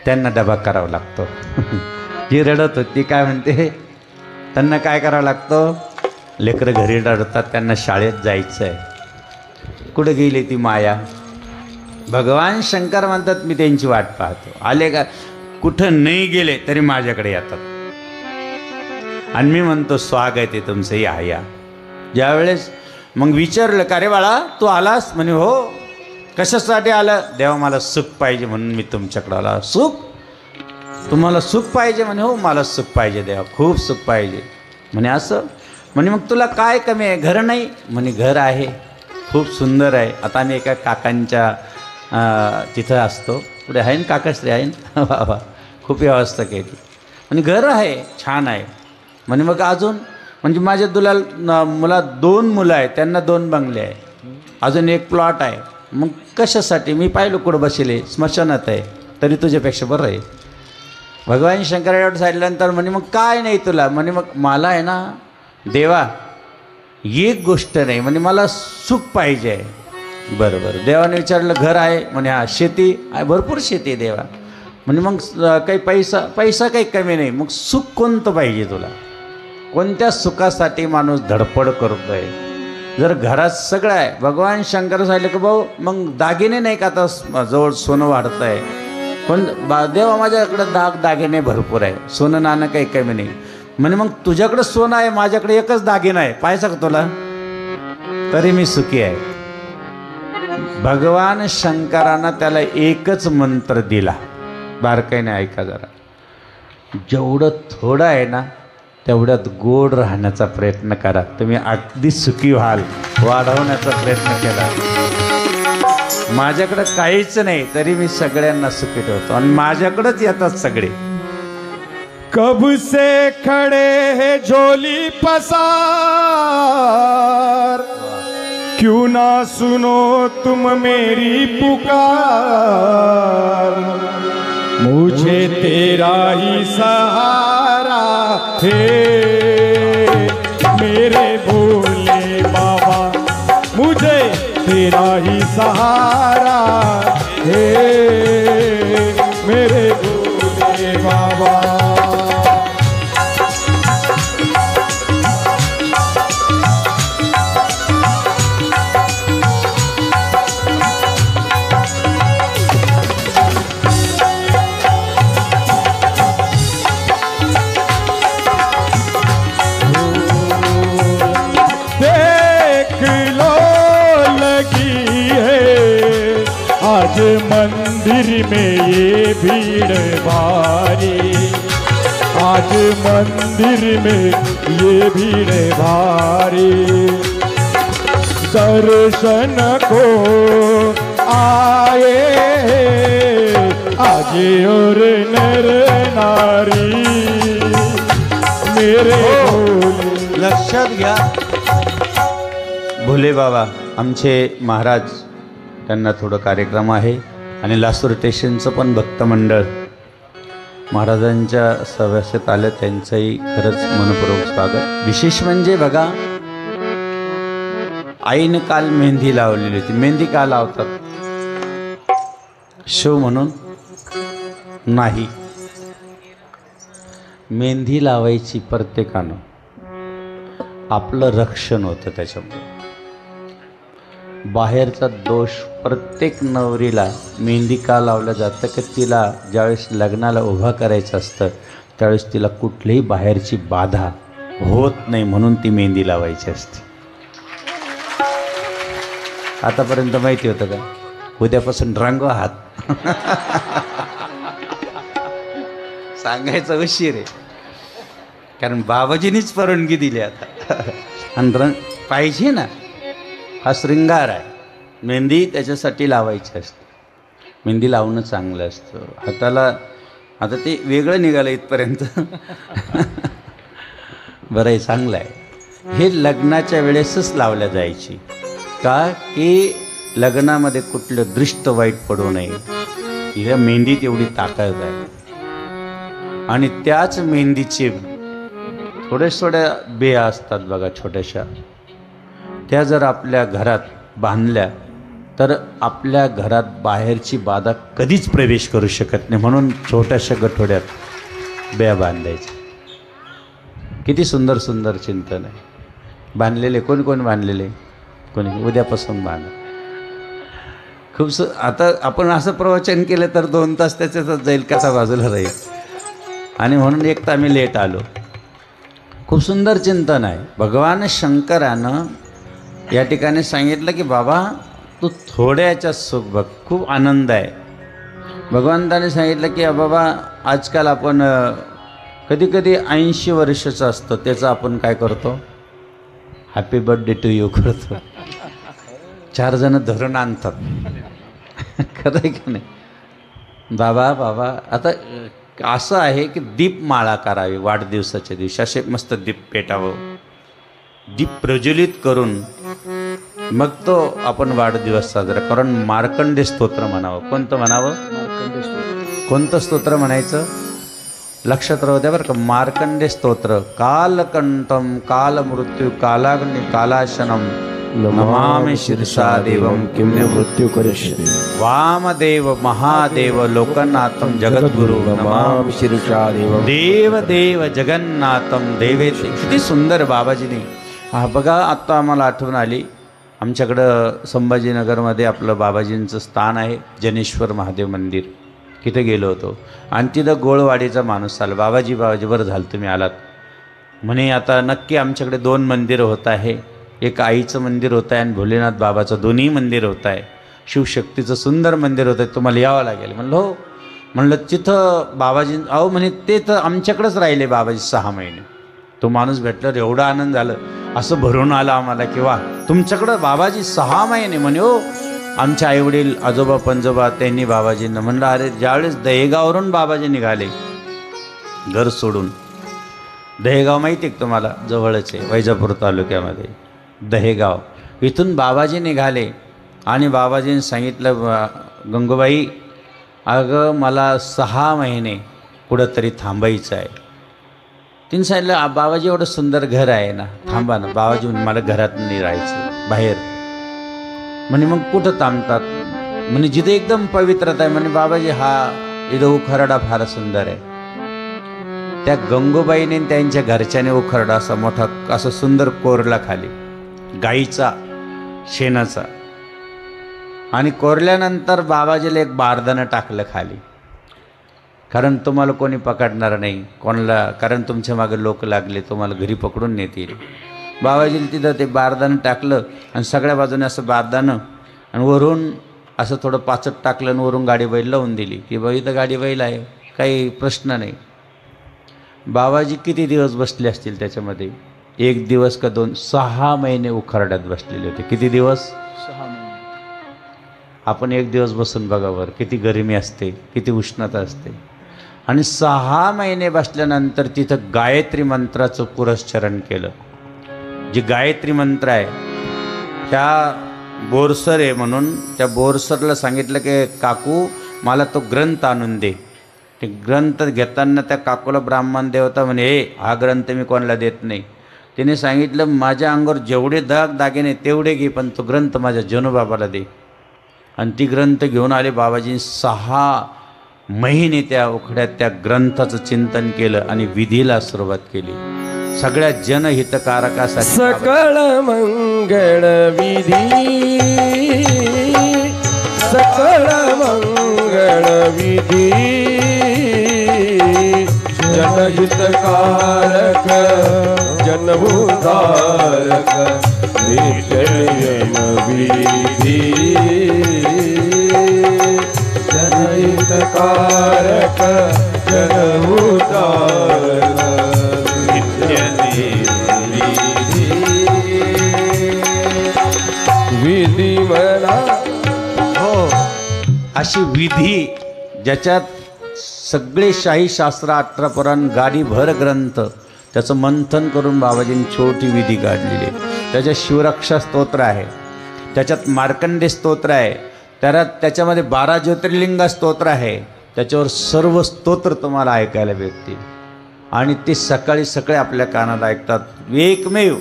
त्यांना डबा करावा लागतो. जी रडत होती काय म्हणते, त्यांना काय करावं लागतं? लेकरं घरी रडतात, त्यांना शाळेत जायचं आहे. कुठं गेली ती माया? भगवान शंकर म्हणतात मी त्यांची वाट पाहतो. आले का कुठं नाही गेले तरी माझ्याकडे येतात. आणि मी म्हणतो स्वागत आहे तुमचं, या या. ज्यावेळेस मग विचारलं का रे बाळा तू आलास? म्हणे हो. कशासाठी आलं? देवा मला सुख पाहिजे म्हणून मी तुमच्याकडे आला. सुख? तुम्हाला सुख पाहिजे? म्हणे हो मला सुख पाहिजे देवा, खूप सुख पाहिजे. म्हणे असं? म्हणे मग तुला काय कमी आहे? घर नाही? म्हणे घर आहे, खूप सुंदर आहे. आता आम्ही एका काकांच्या तिथं असतो. पुढे आहे ना काकाश्री आहे ना वा वा, खूप व्यवस्था केली. म्हणे घर आहे, छान आहे. म्हणे मग अजून? म्हणजे माझ्या मला 2 मुलं आहेत, त्यांना 2 बंगले आहे, अजून 1 प्लॉट आहे. मग कशासाठी? मी पाहिलं कुठं बसले, स्मशानात आहे, तरी तुझ्यापेक्षा बरं आहे. भगवान शंकराकडे सांगितल्यानंतर म्हणे मग काय नाही तुला? म्हणे मग मला आहे ना देवा एक गोष्ट नाही, म्हणे मला सुख पाहिजे आहे. बरं बरं. देवाने विचारलं घर आहे? म्हणे हा. शेती आहे? भरपूर शेती आहे देवा. म्हणजे मग काही पैसा काही कमी नाही, मग सुख कोणतं पाहिजे तुला? कोणत्या सुखासाठी माणूस धडपड करतो आहे? जर घरात सगळं आहे, भगवान शंकर सांगितलं की भाऊ मग दागिने नाही का? आता जवळ सोनं वाढतं आहे. पण देवा माझ्याकडे दागिने भरपूर आहे, सोनं नाणं काही कमी नाही. म्हणे मग तुझ्याकडे सोनं आहे, माझ्याकडे एकच दागिना आहे, पाहायचा का तुला? तरी मी सुखी आहे. भगवान शंकरानं त्याला एकच मंत्र दिला, बारकाईने ऐका जरा. जेवढं थोडं आहे ना तेवढ्यात गोड राहण्याचा प्रयत्न करा, तुम्ही अगदी सुखी व्हाल. वाढवण्याचा प्रयत्न केला. माझ्याकडं काहीच नाही तरी मी सगळ्यांना सुखी ठेवतो आणि माझ्याकडंच येतात सगळे. कब से खड़े है झोली पसार, क्यों ना सुनो तुम मेरी पुकार, मुझे तेरा ही सहारा है मेरे भोले बाबा, मुझे तेरा ही सहारा है मेरे भोले बाबा. आज मंदिर में ये भीड़ भारी, आज मंदिर में ये भीड़ भारी, दर्शन को आए आज और नर नारी मेरे भोले. लक्षात घ्या भोले बाबा आमचे महाराज, त्यांना थोडं कार्यक्रम आहे आणि लासूर स्टेशनचं पण भक्तमंडळ महाराजांच्या सभासद आलं, त्यांचंही खरंच मनपूर्वक स्वागत. विशेष म्हणजे बघा आईनं काल मेहंदी लावलेली होती. मेहंदी का लावतात? शो म्हणून नाही, मेहंदी लावायची प्रत्येकानं, आपलं रक्षण होतं त्याच्यामुळे. बाहेरचा दोष प्रत्येक नवरीला मेहंदी का लावलं जातं की तिला ज्यावेळेस लग्नाला उभा करायचं असतं त्यावेळेस तिला कुठलीही बाहेरची बाधा होत नाही म्हणून ती मेहंदी लावायची असते. आतापर्यंत माहिती होतं का? उद्यापासून रंगवा हात. सांगायचा उशीर आहे, कारण बाबाजीनीच परवानगी दिली आता. आणि रंग पाहिजे ना, हा शृंगार आहे. मेहंदी त्याच्यासाठी लावायची असते. मेहंदी लावणं चांगलं असतं. हाताला आता ते वेगळं निघालं इथपर्यंत. बरं आहे, चांगलं आहे. हे लग्नाच्या वेळेसच लावल्या जायची का की लग्नामध्ये कुठलं दृष्ट वाईट पडू नये. हिला मेहंदीत एवढी ताकद आहे. आणि त्याच मेहंदीचे थोड्या बिया असतात बघा छोट्याशा, त्या जर आपल्या घरात बांधल्या तर आपल्या घरात बाहेरची बाधा कधीच प्रवेश करू शकत नाही. म्हणून छोट्याशा गठोड्यात बिया बांधायच्या. किती सुंदर सुंदर चिंतन आहे. बांधलेले कोण कोण बांधलेले? कोणी? उद्यापासून बांधा. आता आपण असं प्रवचन केलं तर 2 तास त्याच्यातच जाईल, कसा बाजूला राहील. आणि म्हणून एक तर आम्ही लेट आलो. खूप सुंदर चिंतन आहे. भगवान शंकरानं या ठिकाणी सांगितलं की बाबा तू थोड्याच्या सुख बघ, खूप आनंद आहे. भगवंताने सांगितलं की बाबा आजकाल आपण कधी कधी 80 वर्षाचं असतं, त्याचं आपण काय करतो, हॅपी बर्थडे टू यू करतो. 4 जण धरून आणतात. खरं आहे की नाही. बाबा बाबा आता असं आहे की दीपमाळा करावी वाढदिवसाच्या दिवशी, असे मस्त दीप पेटावं, दीप प्रज्वलित करून मग तो आपण वाढदिवस साजरा. कारण मार्कंडे स्तोत्र म्हणावं. कोणतं म्हणावं? कोणतं स्तोत्र म्हणायचं लक्षात राहू द्या बरं का. मार्कंडे स्तोत्र. कालकंठम कालमृत्यू कालाग्नि कालाशनम नमामि शिरसा देवम किम्य मृत्यू करिष्यति वामदेव महादेव लोकनाथम जगद्गुरु नमामि शिरसा देवम देव देव जगन्नाथम देवेति. किती सुंदर बाबाजीने. हा बघा आत्ता आम्हाला आठवण आली. आमच्याकडं संभाजीनगरमध्ये आपलं बाबाजींचं स्थान आहे, जनेश्वर महादेव मंदिर. तिथे गेलो होतो आणि तिथं गोळवाडीचा माणूस आला. बाबाजी बाबाजी बरं झालं तुम्ही आलात म्हणे. आता नक्की आमच्याकडे 2 मंदिरं होत आहे. एक आईचं मंदिर होतं आहे आणि भोलेनाथ बाबाचं दोन्ही मंदिर होतं आहे. शिवशक्तीचं सुंदर मंदिर होतं आहे, तुम्हाला यावं लागेल. म्हणलं हो. म्हणलं तिथं बाबाजी अहो म्हणे ते तर आमच्याकडेच राहिले बाबाजी 6 महिने. तो माणूस भेटल्यावर एवढा आनंद झालं, असं भरून आलं आम्हाला की वा तुमच्याकडं बाबाजी 6 महिने म्हणे. हो आमचे आईवडील आजोबा पंजोबा त्यांनी बाबाजींना. म्हणलं अरे ज्यावेळेस दहेगावरून बाबाजी निघाले घर सोडून. दहेगाव माहिती आहे तुम्हाला, जवळच आहे वैजापूर तालुक्यामध्ये दहेगाव. इथून बाबाजी निघाले आणि बाबाजींनी सांगितलं गंगूबाई अगं मला 6 महिने कुठंतरी थांबायचं आहे. तिने सांगितलं बाबाजी एवढं सुंदर घर आहे ना, थांबा ना. बाबाजी म्हणे मला घरात नाही राहायचं, बाहेर. म्हणे मग कुठं थांबतात म्हणे जिथे एकदम पवित्रता आहे. म्हणे बाबाजी हा इथं उखरडा फार सुंदर आहे. त्या गंगूबाईने त्यांच्या घरच्याने उखरडा असा मोठा असं सुंदर कोरला खाली गाईचा शेणाचा. आणि कोरल्यानंतर बाबाजीला एक बारदानं टाकलं खाली. कारण तुम्हाला कोणी पकडणार नाही कोणाला, कारण तुमच्या मागे लोक लागले तुम्हाला घरी पकडून नेतील. बाबाजीला तिथं ते बारदानं टाकलं आणि सगळ्या बाजूने असं बारदानं आणि वरून असं थोडं पाचट टाकलं आणि वरून गाडी बैल लावून दिली की बाई इथं गाडी बैल आहे, काही प्रश्न नाही. बाबाजी किती दिवस बसले असतील त्याच्यामध्ये? 1 दिवस का 2? 6 महिने उखरड्यात बसलेले होते. किती दिवस? 6 महिने. आपण 1 दिवस बसून बघावर किती गरमी असते, किती उष्णता असते. आणि 6 महिने बसल्यानंतर तिथं गायत्री मंत्राचं पुरस्चरण केलं. जे गायत्री मंत्र आहे त्या बोरसर आहे म्हणून त्या बोरसरला सांगितलं की काकू मला तो ग्रंथ आणून दे. ते ग्रंथ घेताना त्या काकूला ब्राह्मण देवता म्हणे हा ग्रंथ मी कोणाला देत नाही. तिने सांगितलं माझ्या अंगावर जेवढे दागिने तेवढे घे, पण तो ग्रंथ माझ्या जनूबाबाला दे. आणि ती ग्रंथ घेऊन आले. बाबाजी 6 महिने त्या उखड्यात त्या ग्रंथाचं चिंतन केलं आणि विधीला सुरुवात केली. सगळ्या जनहितकारकासाठी सकळ मंगळ विधी, सकळ मंगळ विधी, जनहितकारक जनउद्धारक नित्यनियम विधी, जनहितकारक जनउद्धारक विधी म्हणा. हो अशी विधी ज्याच्यात सगळे शाही शास्त्र 18 पुराण गाडीभर ग्रंथ त्याचं मंथन करून बाबाजींनी छोटी विधी काढलेली. त्याच्यात शिवरक्षा स्तोत्र आहे, त्याच्यात मार्कंडे स्तोत्र आहे, त्याच्यामध्ये 12 ज्योतिर्लिंग स्तोत्र आहे. त्याच्यावर सर्व स्तोत्र तुम्हाला ऐकायला भेटतील आणि ते सकाळी सकाळी आपल्या कानाला ऐकतात. एकमेव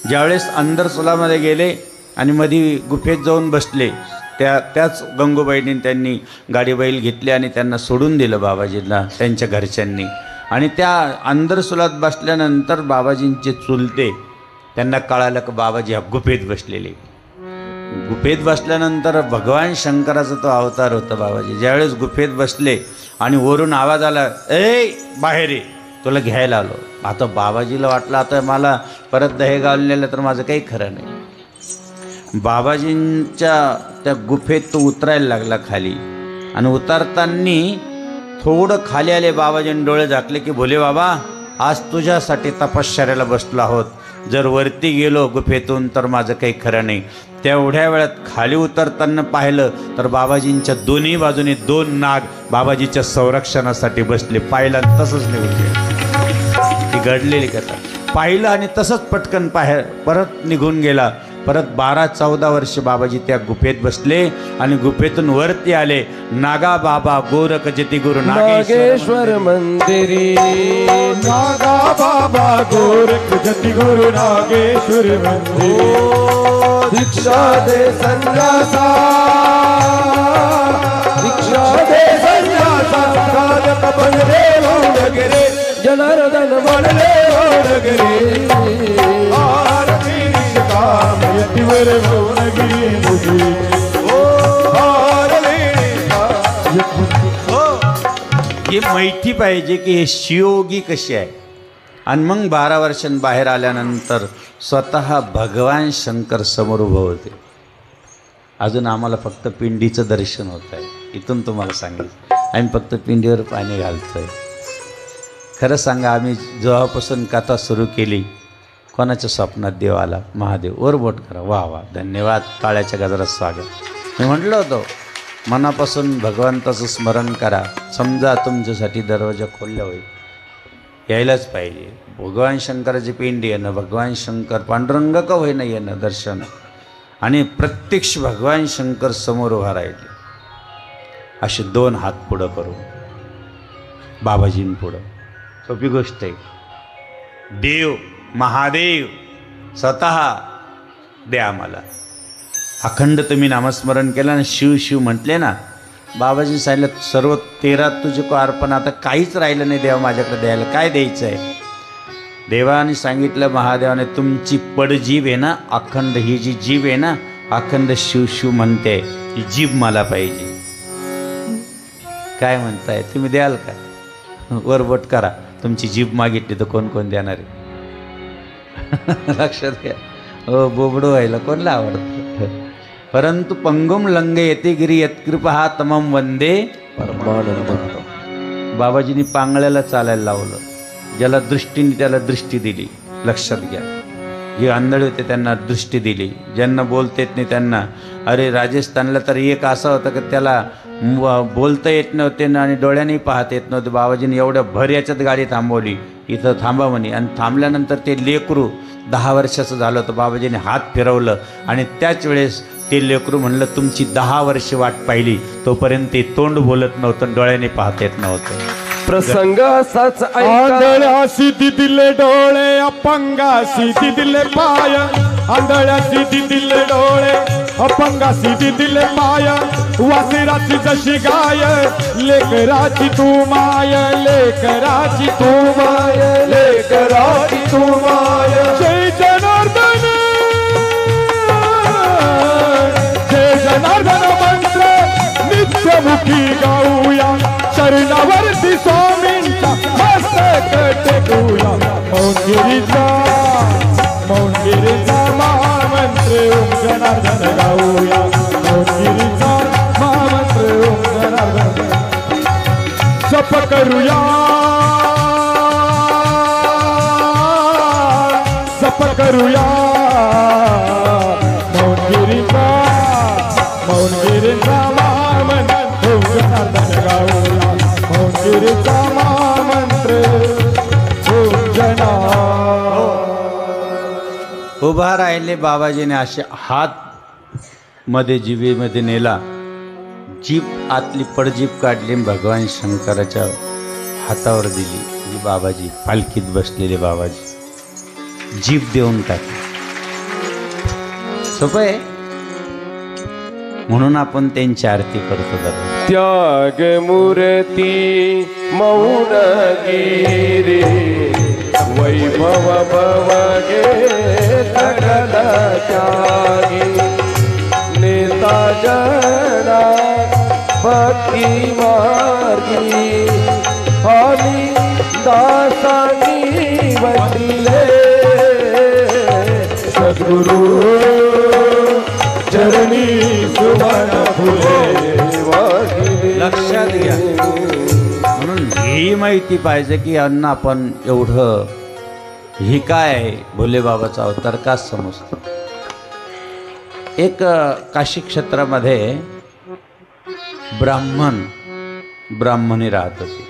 ज्यावेळेस अंदरसुलामध्ये गेले आणि मधी गुफेत जाऊन बसले त्याच गंगूबाईंनी त्यांनी गाडी बैल घेतली आणि त्यांना सोडून दिलं बाबाजींना त्यांच्या घरच्यांनी. आणि त्या अंदरसुलात बसल्यानंतर बाबाजींचे चुलते त्यांना कळालं की बाबाजी गुफेत बसलेले. गुफेत बसल्यानंतर भगवान शंकराचा तो अवतार होता बाबाजी. ज्यावेळेस गुफेत बसले आणि वरून आवाज आला, ए बाहेर ये, तुला घ्यायला आलो. आता बाबाजीला वाटलं आता मला परत दहेगावला नेलं तर माझं काही खरं नाही. बाबाजींच्या त्या गुफेत तो उतरायला लागला खाली आणि उतरताना थोडं खाली आले. बाबाजींनी डोळे झाकले की भोले बाबा, आज तुझ्यासाठी तपश्चर्याला बसलो आहोत. जर वरती गेलो गुफेतून तर माझं काही खरं नाही. तेवढ्या वेळात खाली उतरताना पाहिलं तर बाबाजींच्या दोन्ही बाजूने 2 नाग बाबाजीच्या संरक्षणासाठी बसले. पाहिलं आणि तसंच निघून गेले. ती घडलेली कथा पाहिलं आणि तसंच पटकन परत निघून गेला. परत 12-14 वर्ष बाबाजी त्या गुफेत बसले आणि गुफेतून वरती आले. नागा बाबा गोरख जती गुरु नागेश्वर मंदिरी, नागा बाबा गोरख जति गुरु नागेश्वर मंदिरी. दीक्षा दे संन्यासा, दीक्षा दे संन्यासा, राजक बनले ओडगरे, जनार्दन बनले ओडगरे. काम यतिवर भुवनगिरी मुझी. हे माहिती पाहिजे की हे शिवयोगी कसे आहे. आणि मग 12 वर्षांनी बाहेर आल्यानंतर स्वतः भगवान शंकर समोर उभे होते. अजून आम्हाला फक्त पिंडीचं दर्शन होत आहे. इथून तुम्हाला सांगितलं आम्ही फक्त पिंडीवर पाणी घालतोय. खरं सांगा, आम्ही जेव्हापासून कथा सुरू केली कोणाच्या स्वप्नात देव आला, महादेव. वर बोट करा. वा वा, धन्यवाद. टाळ्याच्या गजरात स्वागत. मी म्हटलं होतं मनापासून भगवंताचं स्मरण करा. समजा तुमच्यासाठी दरवाजा खोलला होईल, यायलाच पाहिजे. भगवान शंकराची पिंडी येणं, भगवान शंकर पांडुरंग का होईना येणं दर्शन, आणि प्रत्यक्ष भगवान शंकर समोर उभा राहिले. असे 2 हात पुढं करून बाबाजींपुढं. सोपी गोष्ट आहे. देव महादेव स्वतः द्या आम्हाला. अखंड तुम्ही नामस्मरण केलं आणि शिव शिव म्हटले ना, बाबाजी सांगितलं सर्व 13 तुझे को अर्पण. आता काहीच राहिलं नाही देवा माझ्याकडे द्यायला. काय द्यायचं आहे? देवाने सांगितलं महादेवाने, तुमची पडजीभ आहे ना अखंड, ही जी जीभ आहे ना अखंड शिव शिव म्हणते, ही जीभ मला पाहिजे. काय म्हणताय तुम्ही, द्याल का? वरबट करा. तुमची जीभ मागितली तर कोण कोण देणार आहे? लक्षात घ्या. हो, बोबडो व्हायला कोणला आवडतं. परंतु पंगुम लंगे येते गिरी यत्कृपा हा तमम वंदे परमानंद. बाबाजींनी पांगळ्याला चालायला लावलं. ज्याला दृष्टीने त्याला दृष्टी दिली. लक्षात घ्या. जे आंधळे होते त्यांना दृष्टी दिली. ज्यांना बोलता येत नाही त्यांना, अरे राजस्थानला तर एक असा होता की त्याला बोलता येत नव्हते ना आणि डोळ्यांनी पाहता येत नव्हते. बाबाजींनी एवढ्या भर याच्यात गाडी थांबवली, इथं थांबा म्हणे. आणि थांबल्यानंतर ते लेकरू 10 वर्षाचं झालं होतं. बाबाजीने हात फिरवलं आणि त्याच वेळेस ते लेकरू म्हणलं, तुमची 10 वर्ष वाट पाहिली, तोपर्यंत ते तोंड बोलत नव्हतं, डोळ्याने पाहता येत नव्हतं. प्रसंग असाच आंधळ्याशी दिले डोळे, अपंगाशी दिले पाय. आंधळ्याशी दिले डोळे, अपंगाशी दिले पाय. वासिराची जशी गाय, लेकराची तू माय, लेकराची तू माय, लेकराची तू माय. जय जनार्दन, जय जनार्दन मंत्र नित्यमुखी गाऊया. शरणावरती स्वामींचा मस्तक टेकूया. मौनगिरीचा महामंत्र ओम जनार्दन गाऊया. मौनगिरीचा महामंत्र ओम जनार्दन जप करूया, जप करूया. मौनगिरीचा महामंत्र ओम जनार्दन गाऊया. मौनगिरीचा महामंत्र ओम जनार्दन. उभा राहिले बाबाजीने असे हात मध्ये जिभेमध्ये नेला. जीभ आतली पडजीभ काढली, भगवान शंकराच्या हातावर दिली. ही बाबाजी पालखीत बसलेले बाबाजी जीभ देऊन टाकली. सोपं आहे. म्हणून आपण त्यांची आरती करतो. दादा त्याग मूर्ती मौन गिरी, वैभव भवगे सकल त्यागी. साजना भक्ती मार्गी आम्ही दासानी वंदिले सद्गुरु चरणी सुमन फुले वाहिले. लक्षात घ्या. म्हणून ही माहिती पाहिजे की अन्न आपण एवढं ही काय आहे, भोलेबाबाचा अवतार का समजतो. एक काशी क्षेत्रामध्ये ब्राह्मणी राहत होते.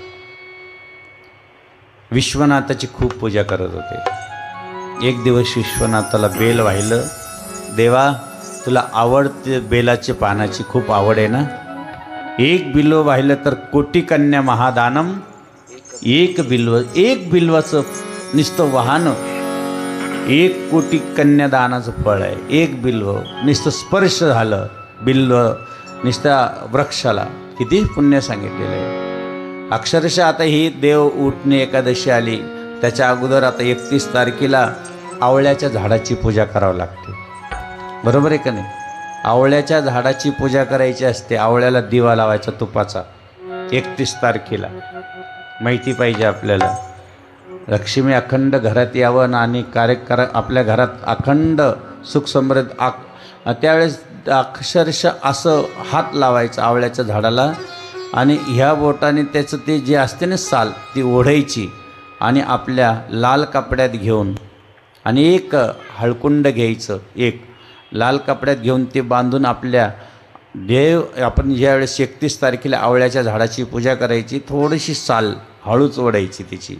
विश्वनाथाची खूप पूजा करत होते. एक दिवस विश्वनाथाला बेल वाहिलं, देवा तुला आवडते बेलाची पानाची खूप आवड आहे ना, एक बिल्व वाहिलं तर कोटी कन्या महादानम. एक बिल्वाचं नुसतं वाहन 1 कोटी कन्यादानाचं फळ आहे. एक बिल्व नुसतं स्पर्श झालं बिल्व नुसत्या वृक्षाला किती पुण्य सांगितलेलं आहे. अक्षरशः आता ही देव उठणे एकादशी आली त्याच्या अगोदर आता 31 तारखेला आवळ्याच्या झाडाची पूजा करावी लागते. बरोबर आहे का नाही. आवळ्याच्या झाडाची पूजा करायची असते. आवळ्याला दिवा लावायचा तुपाचा 31 तारखेला. माहिती पाहिजे आपल्याला. लक्ष्मी अखंड घरात यावं आणि आपल्या घरात अखंड सुख समृद्ध त्यावेळेस अक्षरशः असं हात लावायचं आवळ्याच्या झाडाला आणि ह्या बोटाने त्याचं ते जे असते ना साल ती ओढायची आणि आपल्या लाल कपड्यात घेऊन आणि एक हळकुंड घ्यायचं, एक लाल कपड्यात घेऊन ते बांधून आपल्या देव आपण ज्यावेळेस 31 तारखेला आवळ्याच्या झाडाची पूजा करायची, थोडीशी साल हळूच ओढायची तिची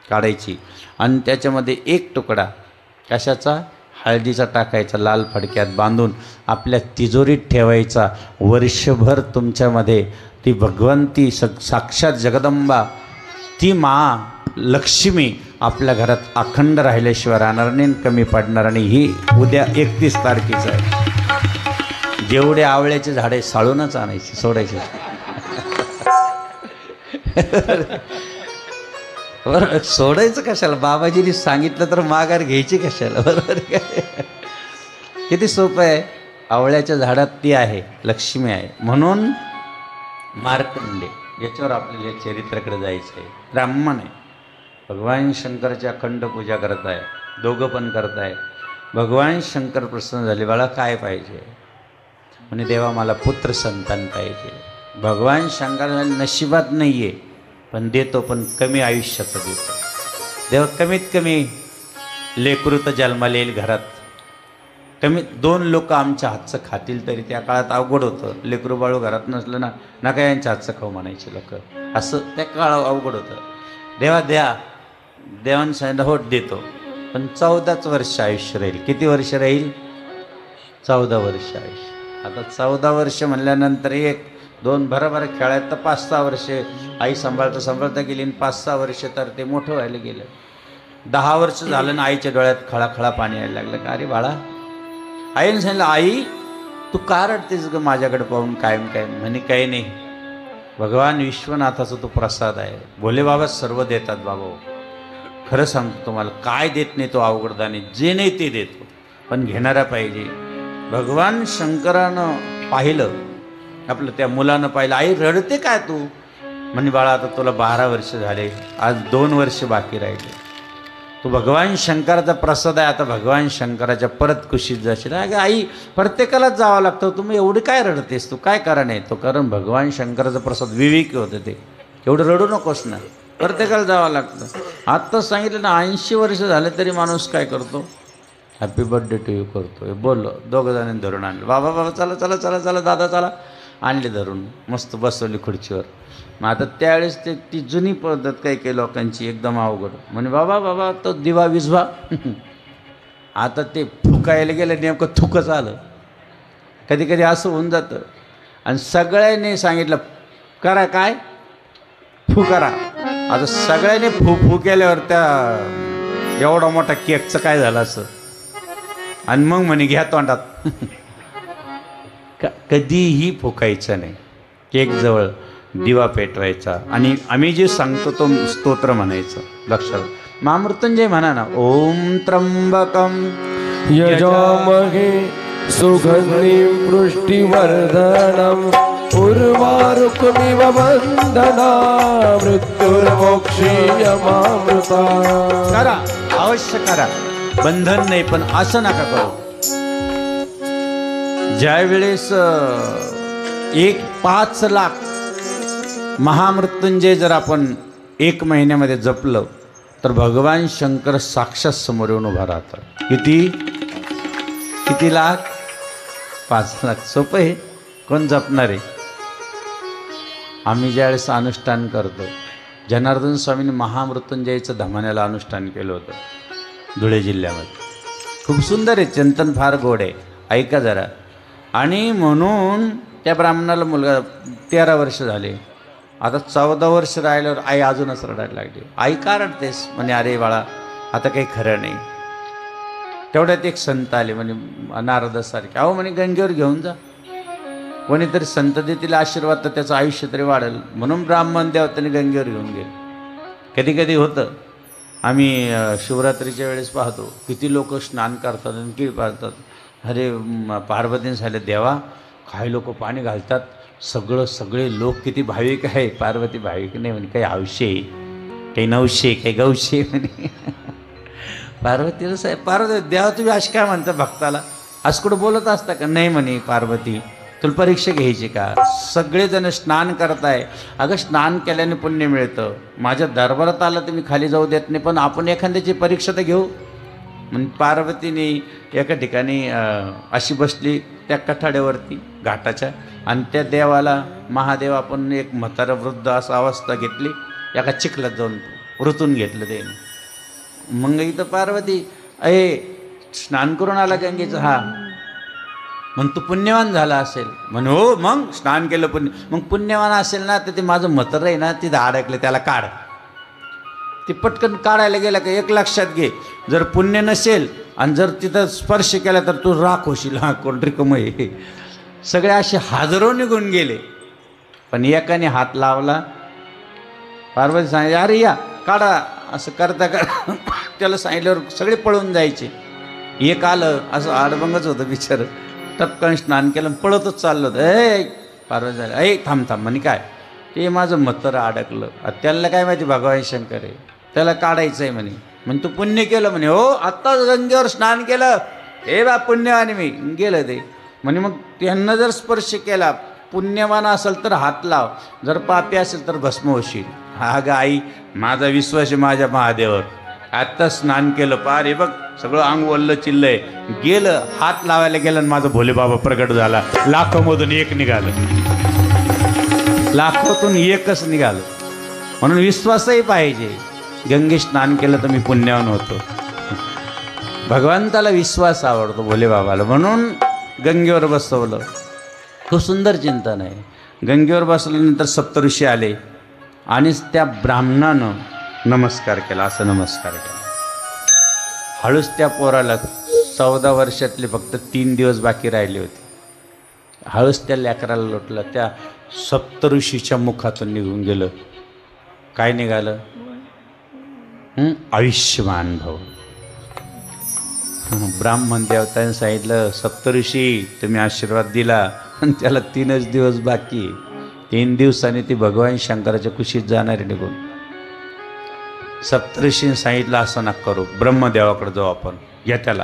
काढायची आणि त्याच्यामध्ये एक तुकडा कशाचा हळदीचा टाकायचा लाल फडक्यात बांधून आपल्या तिजोरीत ठेवायचा. वर्षभर तुमच्यामध्ये ती भगवंती साक्षात जगदंबा ती मा लक्ष्मी आपल्या घरात अखंड राहिल्याशिवाय राहणार नाही, कमी पडणार. आणि ही उद्या 31 तारखेचं आहे. जेवढे आवळ्याचे झाडे साळूनच आणायचे, सोडायचे. बरोबर. सोडायचं कशाला, बाबाजींनी सांगितलं तर माघार घ्यायची कशाला. बरोबर काय. किती सोपं आहे. आवळ्याच्या झाडात ती आहे, लक्ष्मी आहे. म्हणून मार्कंडे याच्यावर आपल्याला चरित्राकडे जायचं आहे. ब्राह्मण आहे, भगवान शंकराची अखंड पूजा करत आहे, दोघं पण करत आहे. भगवान शंकर प्रसन्न झाले, बाळा काय पाहिजे म्हणे, देवा मला पुत्र संतान पाहिजे. भगवान शंकर नशिबात नाही आहे पण देतो, पण कमी आयुष्याचं देतो. देवा कमीत कमी लेकरू तर जन्माला येईल घरात, कमी 2 लोक आमच्या हातचं खातील तरी. त्या काळात अवघड होतं, लेकरू बाळू घरात नसलं ना नका यांच्या हातचं खाऊ म्हणायचे लोक, असं त्या काळात अवघड होतं. देवा द्या, देवान सांगितलं हो देतो, पण 14 वर्ष आयुष्य राहील. किती वर्ष राहील? 14 वर्ष आयुष्य. आता 14 वर्ष म्हणल्यानंतर 1 2 भरभर खेळायत तर 5-6 वर्षे आई सांभाळता गेली आणि 5-6 वर्ष तर ते मोठं व्हायला गेलं. 10 वर्ष झालं ना आईच्या डोळ्यात खळाखळा पाणी यायला लागलं. का अरे बाळा, आईने सांगितलं आई तू का रडतेस ग माझ्याकडे पाहून कायम कायम. म्हणे काही नाही, भगवान विश्वनाथाचा तो प्रसाद आहे. भोले बाबा सर्व देतात बाबा. खरं सांगतो तुम्हाला, काय देत नाही तो अवघडदाने, जे नाही ते देतो, पण घेणारा पाहिजे. भगवान शंकरानं पाहिलं, आपलं त्या मुलानं पाहिलं, आई रडते काय तू. म्हणे बाळा आता तुला 12 वर्ष झाले, आज 2 वर्ष बाकी राहिले. तू भगवान शंकराचा प्रसाद आहे, आता भगवान शंकराच्या परत कुशीत जाशील. अगं आई प्रत्येकालाच जावं लागतं, तुम्ही एवढी काय रडतेस, तू काय कारण आहे तो. कारण भगवान शंकराचा प्रसाद विवेकी होतं ते, एवढं रडू नकोस ना, प्रत्येकाला जावं लागतं. आत्ताच सांगितलं ना 80 वर्ष झाले तरी माणूस काय करतो, हॅपी बर्थडे टू यू करतो. बोललो, 2 जणांनी धरून आणलं. बाबा चला चला चला चला दादा चला, आणले धरून, मस्त बसवली खुर्चीवर. मग आता त्यावेळेस ती जुनी पद्धत काही लोकांची एकदम अवघड. म्हणे बाबा तो दिवा विझवा. आता ते फुकायला गेलं, नेमकं थुकच आलं. कधी कधी असं होऊन जातं. आणि सगळ्यांनी सांगितलं करा काय, फू करा. आता सगळ्यांनी फू केल्यावर त्या एवढा मोठा केकचं काय झालं असं. आणि मग म्हणे घ्या तोंडात. कधीही फुकायचं नाही. केकजवळ दिवा पेटवायचा आणि आम्ही जे सांगतो तो स्तोत्र म्हणायचं. लक्षात. महामृत्युंजय म्हणा ना. ओम त्र्यंबकम यजामहे सुगन्धिं पुष्टिवर्धनम् उर्वारुकमिव वन्दना मृत्युर्मोक्षीयमामृता. करा, अवश्य करा. बंधन नाही, पण असं नका करू. ज्या वेळेस 5 लाख महामृत्युंजय जर आपण 1 महिन्यामध्ये जपलं तर भगवान शंकर साक्षात समोर येऊन उभा राहतात. किती लाख? 5 लाख. सोपं आहे, कोण जपणार आहे? आम्ही ज्यावेळेस अनुष्ठान करतो, जनार्दन स्वामींनी महामृत्युंजयचं धमान्याला अनुष्ठान केलं होतं धुळे जिल्ह्यामध्ये. खूप सुंदर आहे, चिंतन फार गोड आहे, ऐका जरा. आणि म्हणून त्या ब्राह्मणाला मुलगा 13 वर्ष झाले. आता 14 वर्ष राहिल्यावर आई अजूनच रडायला लागली. आई का रडतेस? म्हणे अरे बाळा आता काही खरं नाही. तेवढ्यात एक संत आले, म्हणे नारदासारखे. अहो म्हणे गंगेवर घेऊन जा, कोणीतरी संत देतील आशीर्वाद तर त्याचं आयुष्य तरी वाढेल. म्हणून ब्राह्मण देवताने गंगेवर घेऊन गेले. कधी कधी होतं, आम्ही शिवरात्रीच्या वेळेस पाहतो किती लोक स्नान करतात आणि किती पाहतात. अरे पार्वतीने सांगितलं देवा, काही लोक पाणी घालतात, सगळे लोक किती भाविक आहे. पार्वती भाविक नाही म्हणे, काही हौशे, काही नवशे, काही गौशे म्हणे. पार्वतीला साहेब, पार्वती देवा तुम्ही अशी काय म्हणता भक्ताला? आज कुठं बोलत असता का? नाही म्हणे पार्वती, तुला परीक्षा घ्यायची का? सगळेजण स्नान करताय. अगं स्नान केल्याने पुण्य मिळतं. माझ्या दरबारात आलं तर मी खाली जाऊ देत नाही, पण आपण एखाद्याची परीक्षा तर घेऊ. म्हणून पार्वतीने एका ठिकाणी अशी बसली त्या कठाड्यावरती घाटाच्या, आणि त्या देवाला महादेव आपण एक म्हातारा वृद्ध असं अवस्था घेतली, एका चिखलात जाऊन ऋतून घेतलं त्याने. मग इथं पार्वती, स्नान करून आला गंगेचं? हा. मग तू पुण्यवान झाला असेल? म्हणे हो, मग स्नान केलं पुण्य. मग पुण्यवान असेल ना तर ते माझं म्हातारं आहे ना तिथं अडकलं, त्याला काढ. ते पटकन काढायला गेला का एक लक्षात घे, जर पुण्य नसेल आणि जर तिथं स्पर्श केला तर तू राख होशील. हा कोण रिकमय. सगळे असे हजारो निघून गेले, पण एकाने हात लावला. पार्वती सांगितले अरे या काढा. असं करता करता त्याला सांगितल्यावर सगळे पळून जायचे. एक आलं, असं आडबंगच होतं बिचारं, टपकन स्नान केलं पळतच चाललं होतं. पार्वती झालं, थांब म्हणे काय? ते माझं म्हातारं अडकलं. त्याला काय माहिती भगवान शंकर आहे, त्याला काढायचं आहे म्हणे. तू पुण्य केलं म्हणे. हो, आत्ताच गंगेवर स्नान केलं. बा पुण्यवान मी. गेलं ते म्हणे. मग त्यांना जर स्पर्श केला, पुण्यवान असेल तर हात लाव, जर पापी असेल तर भस्म होशील. हा ग आई, माझा विश्वास आहे माझ्या महादेवावर. आत्ता स्नान केलं, पार हे बघ सगळं अंग वल्ल चिल्लंय. गेलं, हात लावायला गेलं आणि माझा भोले बाबा प्रगट झाला. लाखोमधून एक निघालं, लाखोतून एकच निघालं. म्हणून विश्वासही पाहिजे. गंगे स्नान केलं तर मी पुण्यवान होतो. भगवंताला विश्वास आवडतो भोले बाबाला, म्हणून गंगेवर बसवलं. खूप सुंदर चिंतन आहे. गंगेवर बसल्यानंतर सप्तऋषी आले आणि त्या ब्राह्मणानं नमस्कार केला. असं नमस्कार केला. हळूच त्या पोराला 14 वर्षातले फक्त 3 दिवस बाकी राहिले होते. हळूच त्या लेकराला लोटलं. त्या सप्तऋषीच्या मुखातून निघून गेलं. काय निघालं? आयुष्यमान भव. ब्राह्मण देवताने सांगितलं सप्तऋषी तुम्ही आशीर्वाद दिला, आणि त्याला 3च दिवस बाकी. 3 दिवसांनी ती भगवान शंकराच्या कुशीत जाणार आहे निघून. सप्तऋषीने सांगितलं असं नका करू, ब्रह्मदेवाकडे जाऊ आपण. घ्या त्याला.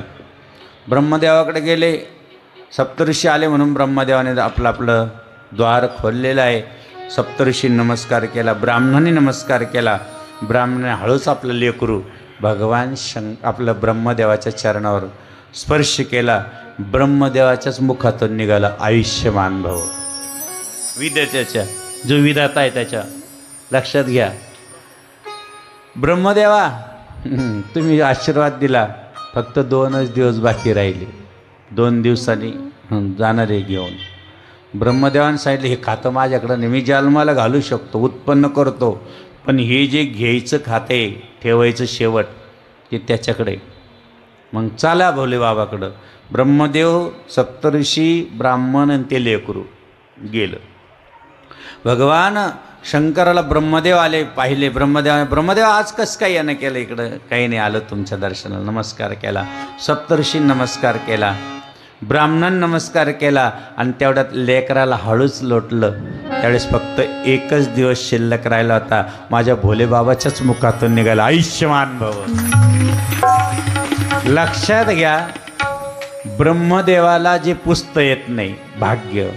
ब्रह्मदेवाकडे गेले. सप्तऋषी आले म्हणून ब्रह्मदेवाने आपलं द्वार खोललेलं आहे. सप्तऋषींनी नमस्कार केला, ब्राह्मणाने नमस्कार केला. ब्राह्मणाने हळूच आपलं लेकरू भगवान आपलं ब्रह्मदेवाच्या चरणावर स्पर्श केला. ब्रह्मदेवाच्याच मुखातून निघाला आयुष्यमान भव. विद्याच्या जो विधाता आहे त्याच्या. लक्षात घ्या, ब्रह्मदेवा तुम्ही आशीर्वाद दिला, फक्त 2च दिवस बाकी राहिले. 2 दिवसांनी जाणार आहे घेऊन. ब्रह्मदेवाने सांगितलं हे खातं माझ्याकडं नाही, मी जन्माला घालू शकतो, उत्पन्न करतो, पण हे जे घ्यायचं खाते ठेवायचं शेवट ते त्याच्याकडे. मग चला भोले बाबाकडं. ब्रह्मदेव, सप्तऋषी, ब्राह्मण आणि ते लेकरू गेलं. भगवान शंकराला ब्रह्मदेव आले, पाहिले. ब्रह्मदेव आज कसं काय यानं केलं इकडं? काही नाही, आलं तुमच्या दर्शनाला. नमस्कार केला. सप्तऋषी नमस्कार केला. ब्राह्मणान नमस्कार केला आणि तेवढ्यात लेकराला हळूच लोटलं. त्यावेळेस फक्त एकच दिवस शिल्लक राहिला होता. माझ्या भोलेबाबाच्याच मुखातून निघाला, आयुष्यमान भव. लक्षात घ्या, ब्रह्मदेवाला जे पुसता येत नाही भाग्य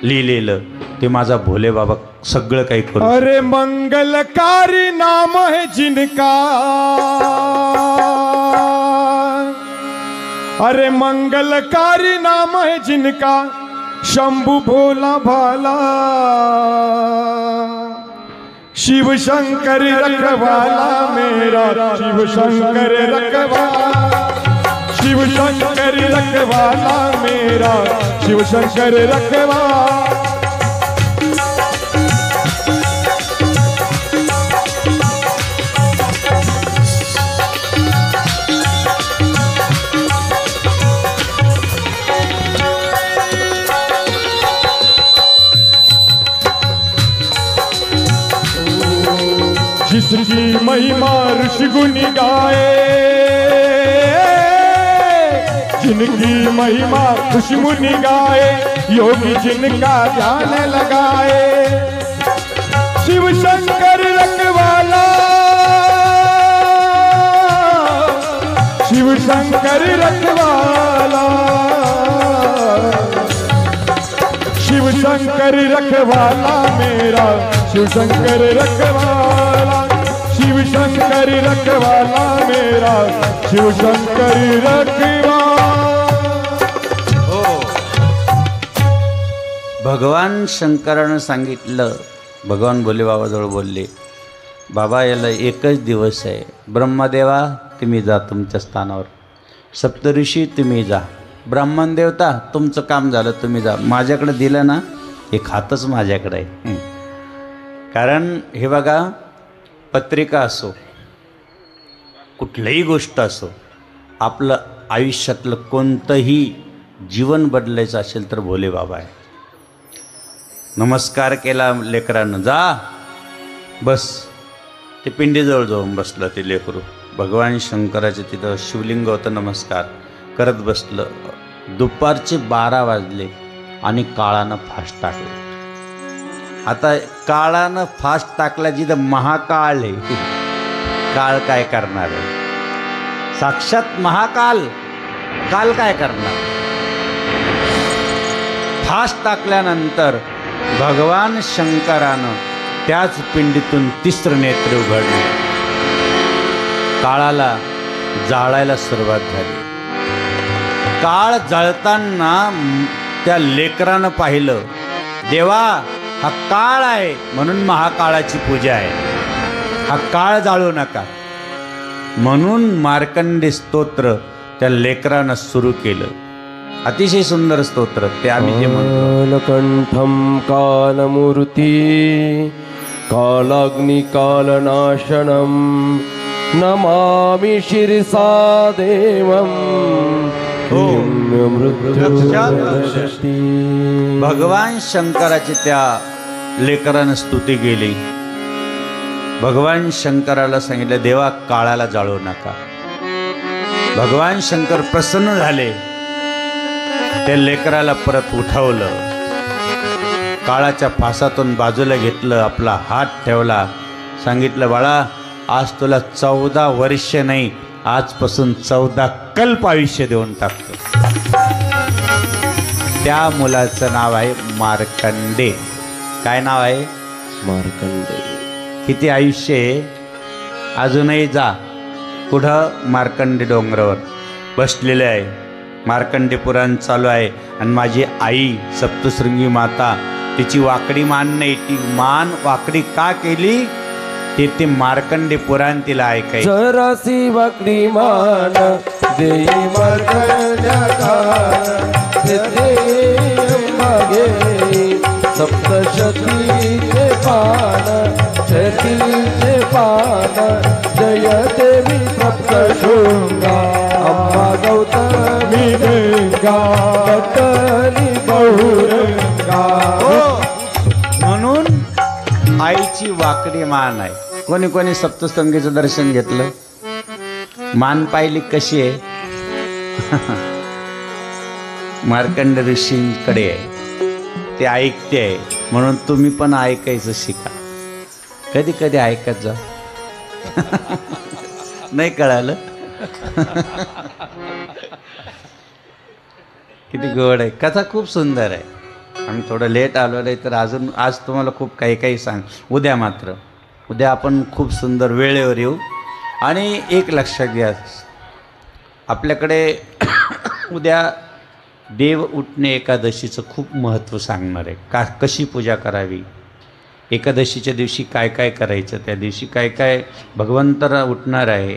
लिहिलेलं, ते माझा भोलेबाबा सगळं काही करू. अरे मंगलकारी नाम है जिनका, अरे मंगलकारी नाम है जिनका, शंभु भोला भाला, शिव शंकर रखवाला मेरा, शिव शंकर रखवाला, शिव शंकर रखवाला मेरा, शिव शंकर रखवाला. जिसकी महिमा ऋषि गुनि गाए, जिनकी महिमा ऋषि मुनि गाए, योगी जिनका ध्यान लगाए, शिव शंकर रखवाला, शिव शंकर रखवाला, शिव शंकर रखवाला मेरा, शिव शंकर रखवाला, शिव शंकर रखवाला मेरा, शिव शंकर रखवाला. भगवान शंकरानं सांगितलं, भगवान भोलेबाबाजवळ बोलले, बाबा याला एकच दिवस आहे. ब्रह्मदेवा तुम्ही जा तुमच्या स्थानावर, सप्तऋषी तुम्ही जा, ब्राह्मण देवता तुमचं काम झालं तुम्ही जा. माझ्याकडे दिलं ना, हे खातच माझ्याकडे आहे. कारण हे बघा, पत्रिका असो, कुठलीही गोष्ट असो, आपलं आयुष्यातलं कोणतंही जीवन बदलायचं असेल तर भोले बाबा आहे. नमस्कार केला लेकरानं, जा बस. ते पिंडीजवळ जाऊन बसलं ते लेकरू. भगवान शंकराचे तिथं शिवलिंग होतं, नमस्कार करत बसलं. दुपारचे 12 वाजले आणि काळानं फास्ट टाकलं. आता काळानं फास्ट टाकला, जिथं महाकाळ आहे, काळ काय करणार आहे? साक्षात महाकाल, काल काय करणार? फास्ट टाकल्यानंतर भगवान शंकरानं त्याच पिंडीतून तिसरं नेत्र उघडले. काळाला जाळायला सुरुवात झाली. काळ जळताना त्या लेकरानं पाहिलं, देवा हा काळ आहे म्हणून महाकाळाची पूजा आहे, हा काळ जाळू नका. म्हणून मार्कंडे स्तोत्र त्या लेकरानं सुरू केलं. अतिशय सुंदर स्तोत्र ते आम्ही जे म्हणतो. कंठम कालमूर्ती कालाग्नि कालनाशनम नमामि शिरसा देवम. भगवान शंकराची त्या लेकरानं स्तुती केली. भगवान शंकराला सांगितलं, देवा काळाला जाळू नका. भगवान शंकर प्रसन्न झाले. त्या लेकराला परत उठवलं, काळाच्या फासातून बाजूला घेतलं, आपला हात ठेवला, सांगितलं, बाळा आज तुला 14 वर्ष नाही, आजपासून 14 कल्प आयुष्य देऊन टाकतो. त्या मुलाचं नाव आहे मार्कंडे. काय नाव आहे? मार्कंडे. किती आयुष्य आहे? अजूनही जा. कुठं? मार्कंडे डोंगरावर बसलेले आहे. मार्कंडे पुराण चालू आहे आणि माझी आई सप्तशृंगी माता, तिची वाकडी मान नाही, ती मान वाकडी का केली ते मार्कंडे पुराण तिला ऐकाय. जरासी वाकडी मान देई मार्कंड्याला, मागे सप्तशतीचे पान, शतीचे पान, जय देवी सप्तशृंगा, अम्मा गौतमी गंगा, गौतमी बहुरंगा. म्हणून आईची वाकडी मान आहे. कोणी कोणी सप्तशृंगीचं दर्शन घेतलं, मान पाहिली कशी आहे? मार्कंड ऋषींकडे आहे, ते ऐकते आहे, म्हणून तुम्ही पण ऐकायचं शिका. कधी कधी ऐकत जा. नाही कळालं? किती गोड आहे कथा, खूप सुंदर आहे. आम्ही थोडं लेट आलो आहे तर अजून आज तुम्हाला खूप काही काही सांग. उद्या आपण खूप सुंदर वेळेवर येऊ. आणि एक लक्षात घ्या, आपल्याकडे उद्या देव उठणे एकादशीचं खूप महत्त्व सांगणार आहे. कशी पूजा करावी, एकादशीच्या दिवशी काय काय करायचं, त्या दिवशी काय काय भगवंताला उठणार आहे,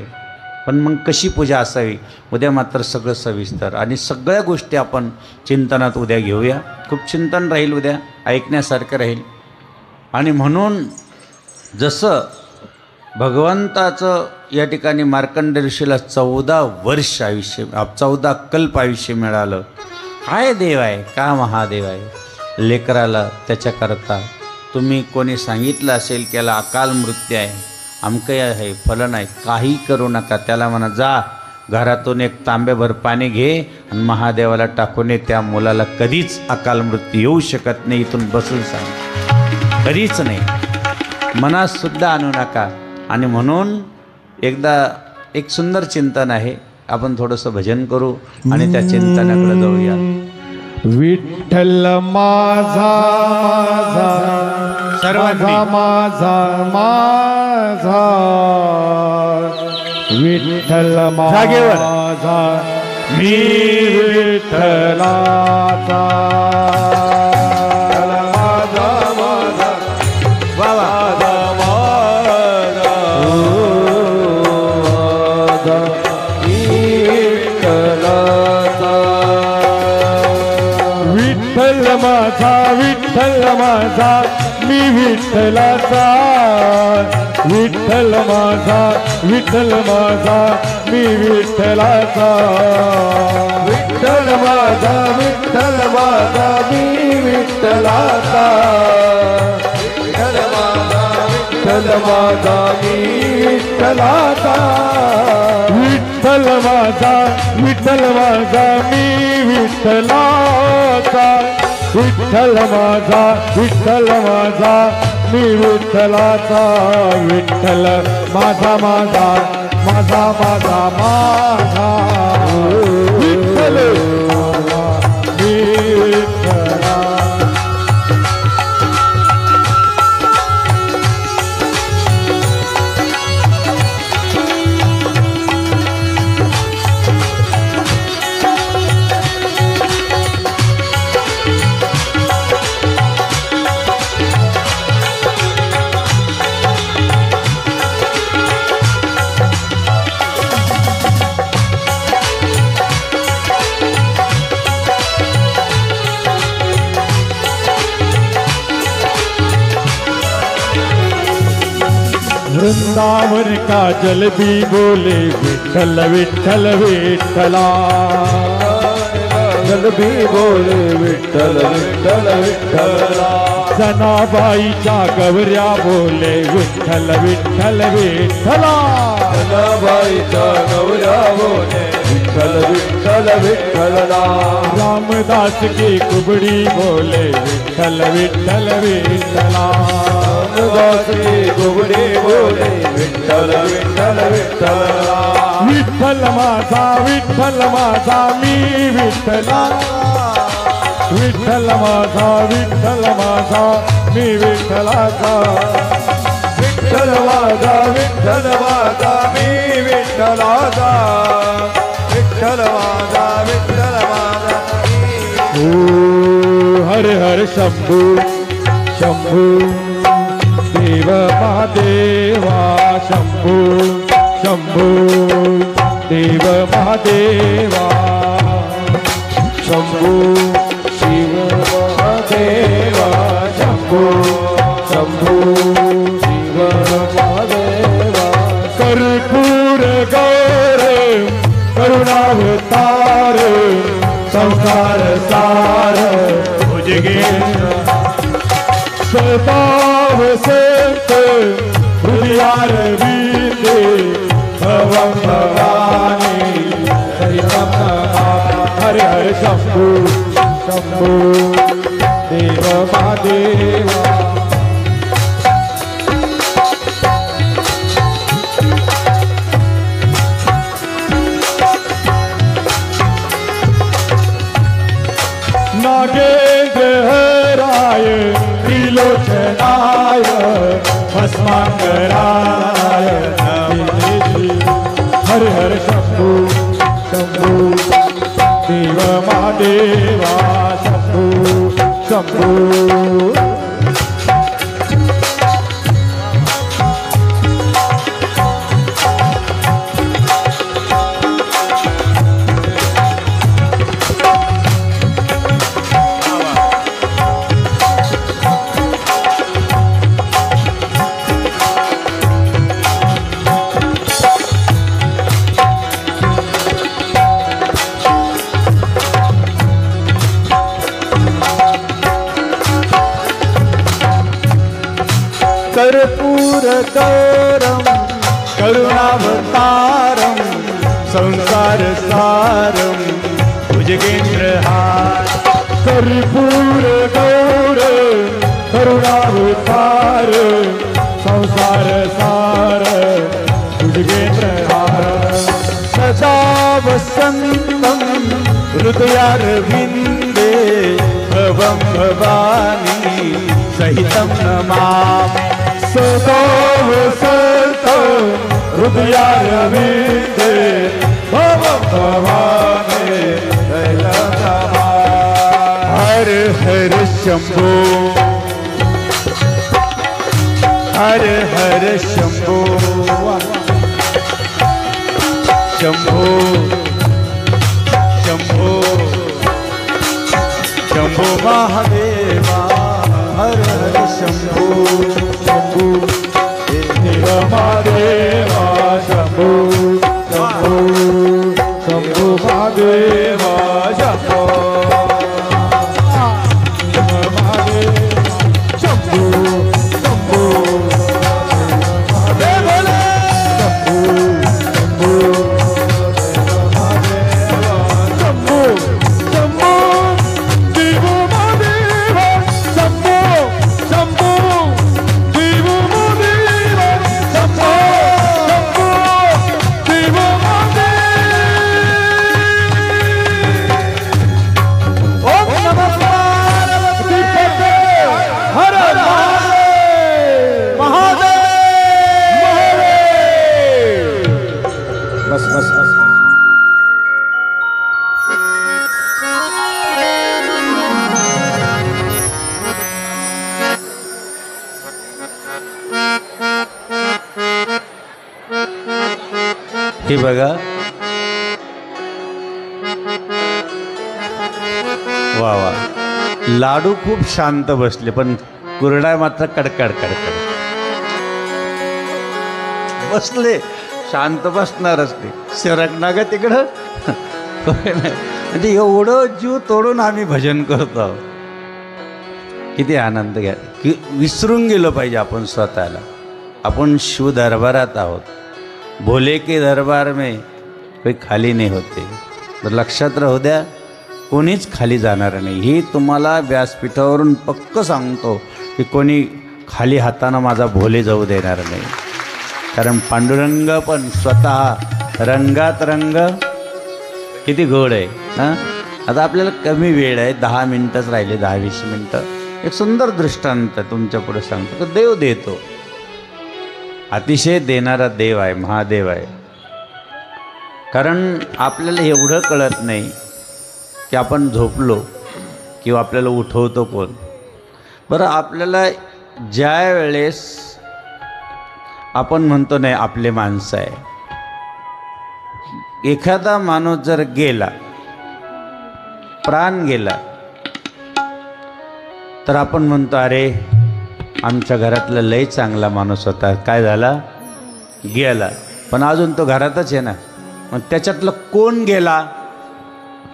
पण मग कशी पूजा असावी, उद्या मात्र सगळं सविस्तर आणि सगळ्या गोष्टी आपण चिंतनात उद्या घेऊया. खूप चिंतन राहील उद्या, ऐकण्यासारखं राहील. आणि म्हणून जसं भगवंताचं या ठिकाणी मार्कंड ऋषीला 14 वर्ष आयुष्य, 14 कल्प आयुष्य मिळालं. काय देव आहे, का महादेव आहे. लेकराला त्याच्याकरता तुम्ही कोणी सांगितलं असेल की याला अकाल मृत्यू आहे, अमकं आहे, फलन आहे, काही करू नका. त्याला म्हणा जा घरातून एक तांब्याभर पाणी घे आणि महादेवाला टाकून ये. त्या मुलाला कधीच अकाल मृत्यू येऊ शकत नाही. इथून बसून सांग, कधीच नाही, मनातसुद्धा आणू नका. आणि म्हणून एकदा एक सुंदर चिंतन आहे, आपण थोडंसं भजन करू आणि त्या चिंतनाकडे जाऊया. विठ्ठल माझा माझा माझा माझा विठ्ठल माझा मी विठ्ठलाचा विठ्ठल माझा मी विठ्ठलाचा विठ्ठल माझा मी विठ्ठलाचा विठ्ठल माझा मी विठ्ठलाचा विठ्ठल माझा मी विठ्ठलाचा विठ्ठल माझा मी विठ्ठलाचा विठ्ठल माझा मी विठ्ठलाचा विठ्ठल माझा विठ्ठल मी विठ्ठला. वृंदावन का जल भी बोले विठ्ठल विठ्ठल विठ्ठला जल भी बोले विठ्ठल विठ्ठल विठ्ठला. जनाबाईच्या गवऱ्या बोले विठ्ठल विठ्ठल विठ्ठला जनाबाईच्या गवऱ्या बोले विठ्ठल विठ्ठल विठ्ठला. रामदास की कुबड़ी बोले विठ्ठल विठ्ठल विठ्ठला रामदास की कुबड़ी बोले विठ्ठल विठ्ठल विठ्ठला. विठ्ठल माझा मी विठ्ठलाचा विठ्ठल माझा मी विठ्ठलाचा विठ्ठल माझा मी विठ्ठलाचा विठ्ठल माझा ओ हर हर शंभू शंभू देव महादेवा शंभू शंभू देव महादेवा शंभू शिव महादेवा शंभू शंभू शिव महादेवा. कर्पूर गौर करुणावतार संसार सार भुजगे सदाव संत हृदयार बीते भवं भवानी हरिनाम हर हर शंभू शंभू देव महादेवा नागेंद्र हराय त्रिलोचनाय भस्मांगराय हर हर शंभू शंभू देव महादेवा शंभू शंभू कर्पूर गौरम करुणावतारम संसार सारम भुजगेंद्रहार कर्पूर गौरम करुणावतार संसार सार भुजगेंद्रहार सदा वसंतम हृदयारविंदे भवं भवानी सहितं नमामि सदा वसंतम हृदयारविंदे भवं भवानी सहितं नमामि हर हर शंभो हर हर शंभो शंभो शंभो शंभो महादेवा हर हर शंभो शंभो देव महादेवा शंभो शंभो शंभो महादेवा शंभो हे बघा वा वा लाडू खूप शांत बसले पण कुरडा मात्र कडकड कडकड बसले शांत बसणारच ते सरकना ग तिकडं म्हणजे एवढं जीव तोडून आम्ही भजन करतो किती आनंद घ्या की विसरून गेलो पाहिजे आपण स्वतःला आपण शिव दरबारात आहोत भोले के दरबार में कोई खाली नाही होते तर लक्षात राहू द्या कोणीच खाली जाणार नाही हे तुम्हाला व्यासपीठावरून पक्क सांगतो की कोणी खाली हातानं माझा भोले जाऊ देणार नाही कारण पांडुरंग पण स्वतः रंगात रंग किती गोड आहे हां आता आपल्याला कमी वेळ आहे 10 मिनटंच राहिले 10-20 मिनटं एक सुंदर दृष्टांत तुमच्या पुढे सांगतो तो देव देतो अतिशय देणारा देव आहे महादेव आहे कारण आपल्याला एवढं कळत नाही की आपण झोपलो किंवा आपल्याला उठवतो कोण बरं आपल्याला ज्या वेळेस आपण म्हणतो नाही आपले माणसं आहे एखादा माणूस जर गेला प्राण गेला तर आपण म्हणतो अरे आमच्या घरातला लय चांगला माणूस होता काय झाला गेला पण अजून तो घरातच आहे ना मग त्याच्यातलं कोण गेला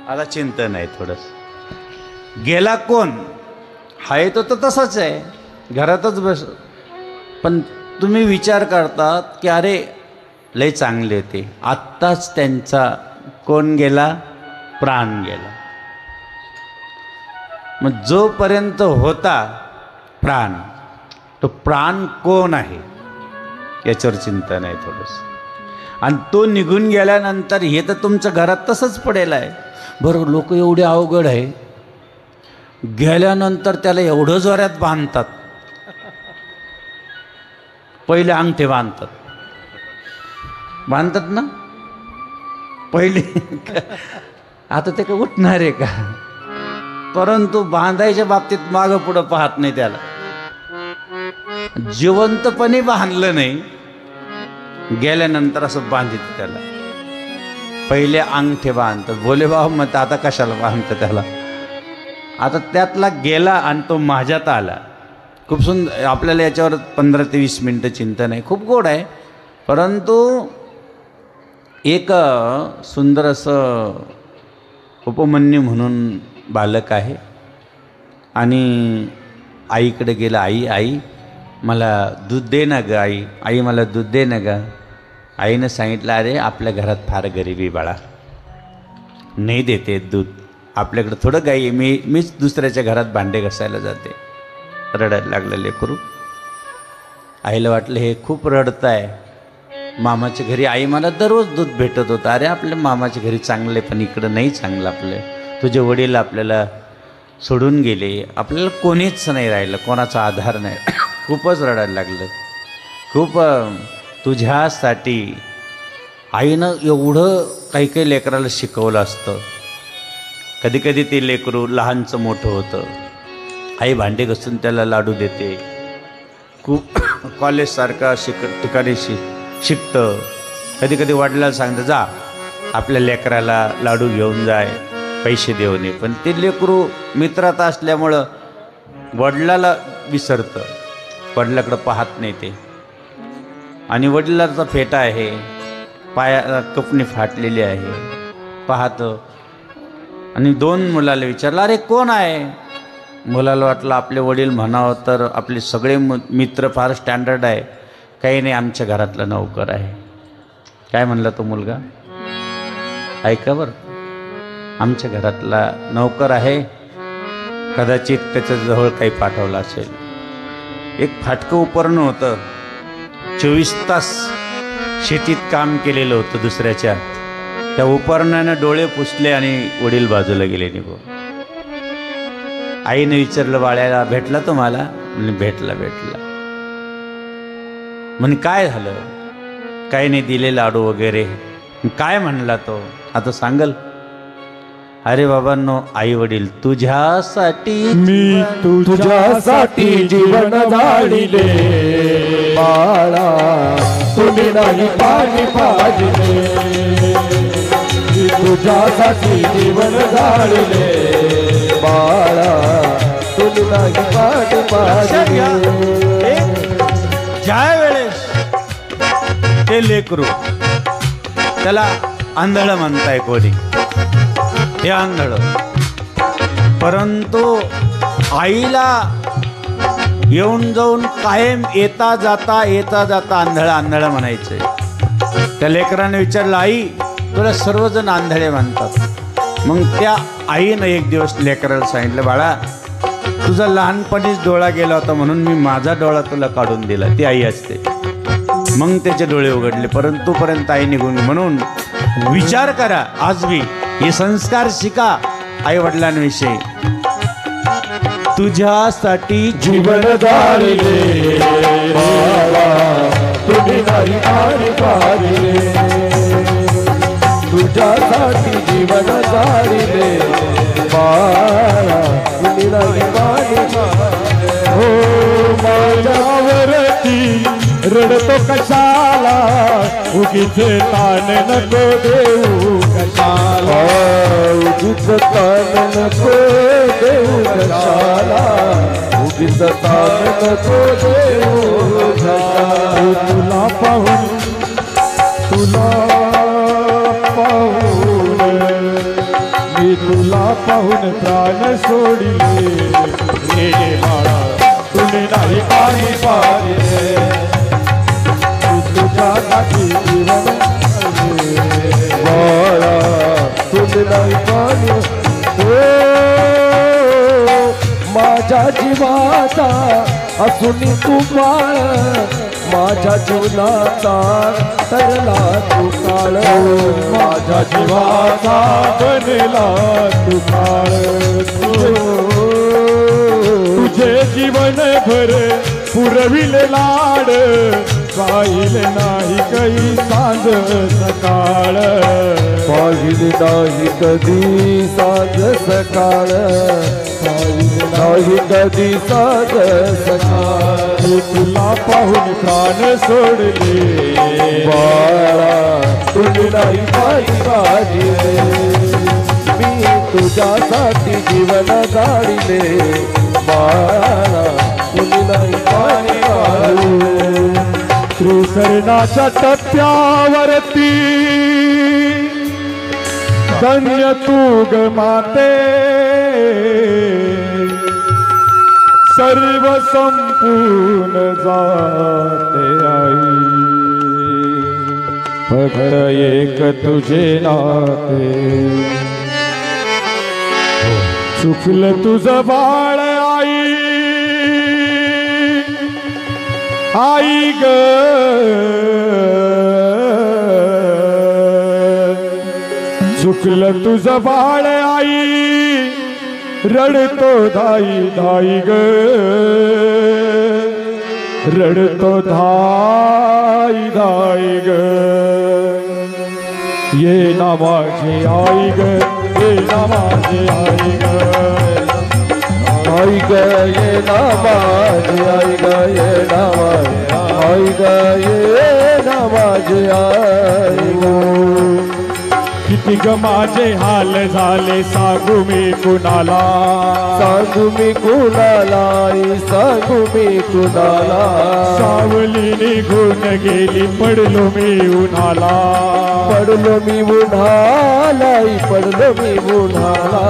आता चिंतन आहे थोडंसं गेला कोण आहे तो तर तसाच आहे घरातच बस पण तुम्ही विचार करतात की अरे लय चांगले होते आत्ताच त्यांचा कोण गेला प्राण गेला मग जोपर्यंत होता प्राण, तो प्राण कोण आहे याच्यावर चिंता नाही थोडंसं. आणि तो निघून गेल्यानंतर हे तर तुमच्या घरात तसंच पडेल आहे. बरं, लोक एवढे अवघड आहे, गेल्यानंतर त्याला एवढं जोरात बांधतात. पहिले अंगठे बांधतात ना पहिले. आता ते का उठणार आहे का? परंतु बांधायच्या बाबतीत मागं पुढं पाहत नाही. त्याला जिवंतपणे बांधलं नाही, गेल्यानंतर असं बांधित. त्याला पहिले अंगठे बांधतात. बोले बाबा मग आता कशाला बांधतं त्याला? आता त्यातला गेला आणि तो माझ्यात आला. खूप सुंदर. आपल्याला याच्यावर 15 ते 20 मिनटं चिंता नाही, खूप गोड आहे. परंतु एक सुंदर असं उपमन्यू म्हणून बालक आहे आणि आईकडे गेला. आई मला दूध दे ना ग. आई मला दूध दे ना ग. आईनं सांगितलं, अरे आपल्या घरात फार गरिबी बाळा, नाही देते दूध. आपल्याकडं थोडं गाई आहे, मीच दुसऱ्याच्या घरात भांडे घासायला जाते. रडायला लागलं लेकरू. आईला वाटलं हे खूप रडत आहे. मामाच्या घरी आई मला दररोज दूध भेटत होतं. अरे आपल्या मामाच्या घरी चांगले, पण इकडं नाही चांगलं. आपलं तुझे वडील आपल्याला सोडून गेले, आपल्याला कोणीच नाही राहिलं, कोणाचा आधार नाही. खूपच रडायला लागलं. खूप तुझ्यासाठी आईनं एवढं काही लेकराला शिकवलं असतं. कधी कधी ते लेकरू लहानचं मोठं होतं, आई भांडे घासून त्याला लाडू देते. खूप कॉलेजसारखा ठिकाणी शिकतं. कधी कधी वडिलांना सांगतं, जा आपल्या लेकराला लाडू घेऊन जाय, पैसे देऊन ये. पण ते लेकरू मित्रात असल्यामुळं वडिलाला विसरतं, वडिलाकडं पाहत नाही ते. आणि वडिलाचा फेटा आहे, पाया कपणी फाटलेली आहे, पाहतं. आणि 2 मुलाला विचारलं, अरे कोण आहे? मुलाला वाटलं आपले वडील म्हणावं तर आपले सगळे मित्र फार स्टँडर्ड आहे. काही नाही, आमच्या घरातला नौकर आहे. काय म्हणला तो मुलगा? ऐका बरं, आमच्या घरातला नौकर आहे, कदाचित त्याच्याजवळ काही पाठवलं असेल. एक फाटकं उपरणं होतं, 24 तास शेतीत काम केलेलं होतं दुसऱ्याच्या. त्या उपरणानं डोळे पुसले आणि वडील बाजूला गेले निघून. आईने विचारलं, बाळ्याला भेटला तुम्हाला? म्हणजे भेटला. म्हणे काय झालं? काही नाही, दिले लाडू वगैरे. काय म्हणला तो? आता सांगल. अरे बाबांनो, आई वडील तुझ्यासाठी मी तुझ्यासाठी जीवन धाडिले बाळा, तुम्ही नाही पाणी पाजले. मी तुझ्यासाठी जीवन धाडिले बाळा, तुम्ही नाही पाणी पाजले. ज्या वेळेस ते लेकरू, त्याला आंधळ म्हणताय कोणी, हे आंधळ, परंतु आईला येऊन जाऊन कायम येता जाता आंधळ म्हणायचंय. त्या लेकराने विचारलं, आई तुला सर्वजण आंधळे म्हणतात. मग त्या आईनं एक दिवस लेकराला सांगितलं, बाळा तुझा लहानपणीच डोळा गेला होता म्हणून मी माझा डोळा तुला काढून दिला. ती आई असते. मग त्याचे डोळे उघडले, परंतु पर्यंत आई निघून. म्हणून विचार करा, आज बी हे संस्कार शिका आई वडिलांविषयी. तुझ्यासाठी जीवन धाडिले बाळा, तुम्ही नाही पाणी पाजले. तुझ्यासाठी जीवन धाडिले बाळा, तुम्ही नाही पाणी पाजले. हो माझ्यावरती रडतो कशाला, उगीच ताण नको देऊ कशाला. उगीच ताण नको देऊ कशाला, उगीच ताण नको देऊ कशाला. तुला पाहून मी तुला पाहून प्राण सोडिले बाळा, तुम्ही नाही पाणी पाजले. तुझ्यासाठी जीवन बाळा, तुम्ही नाही पाणी. माझा असून तू बाळ माझ्या जीवनाचा तरला तू काळ माझ्या जीवाचा बनला तू काळ तुझे जीवन भर पुरविले लाड पाहिले नाही काही सांज सकाळ पाहिले नाही कधी साज सकाळ पाहिले नाही कधी साज सकाळ तुला पाहून प्राण सोडले बाळा तुझी नाही माझी मी तुझ्यासाठी जीवन गाडिले बाळा तुझी नाही माझी त्रिसरणाच्या टप्प्यावरती धन्य तू ग माते सर्व संपून जाते आई फक्त एक तुझे नाते चुकलं तुझं बाळ आई आई ग चुकलं तुझं बाळ आई रडतो धाई धाई ग रडतो धाई धाई ग ये ना माझी आई ग ये ना माझी आई ग आई ग ये ना माझी आई ग ये ना माझी आई ग ये ना माझी आई ग किती ग माझे हाल झाले सांगू मी कुणाला सांगू मी कुणाला सांगू मी कुणाला सावली निघून गेली पडलो मी उन्हाला पडलो मी उन्हाला पडलो मी उन्हाला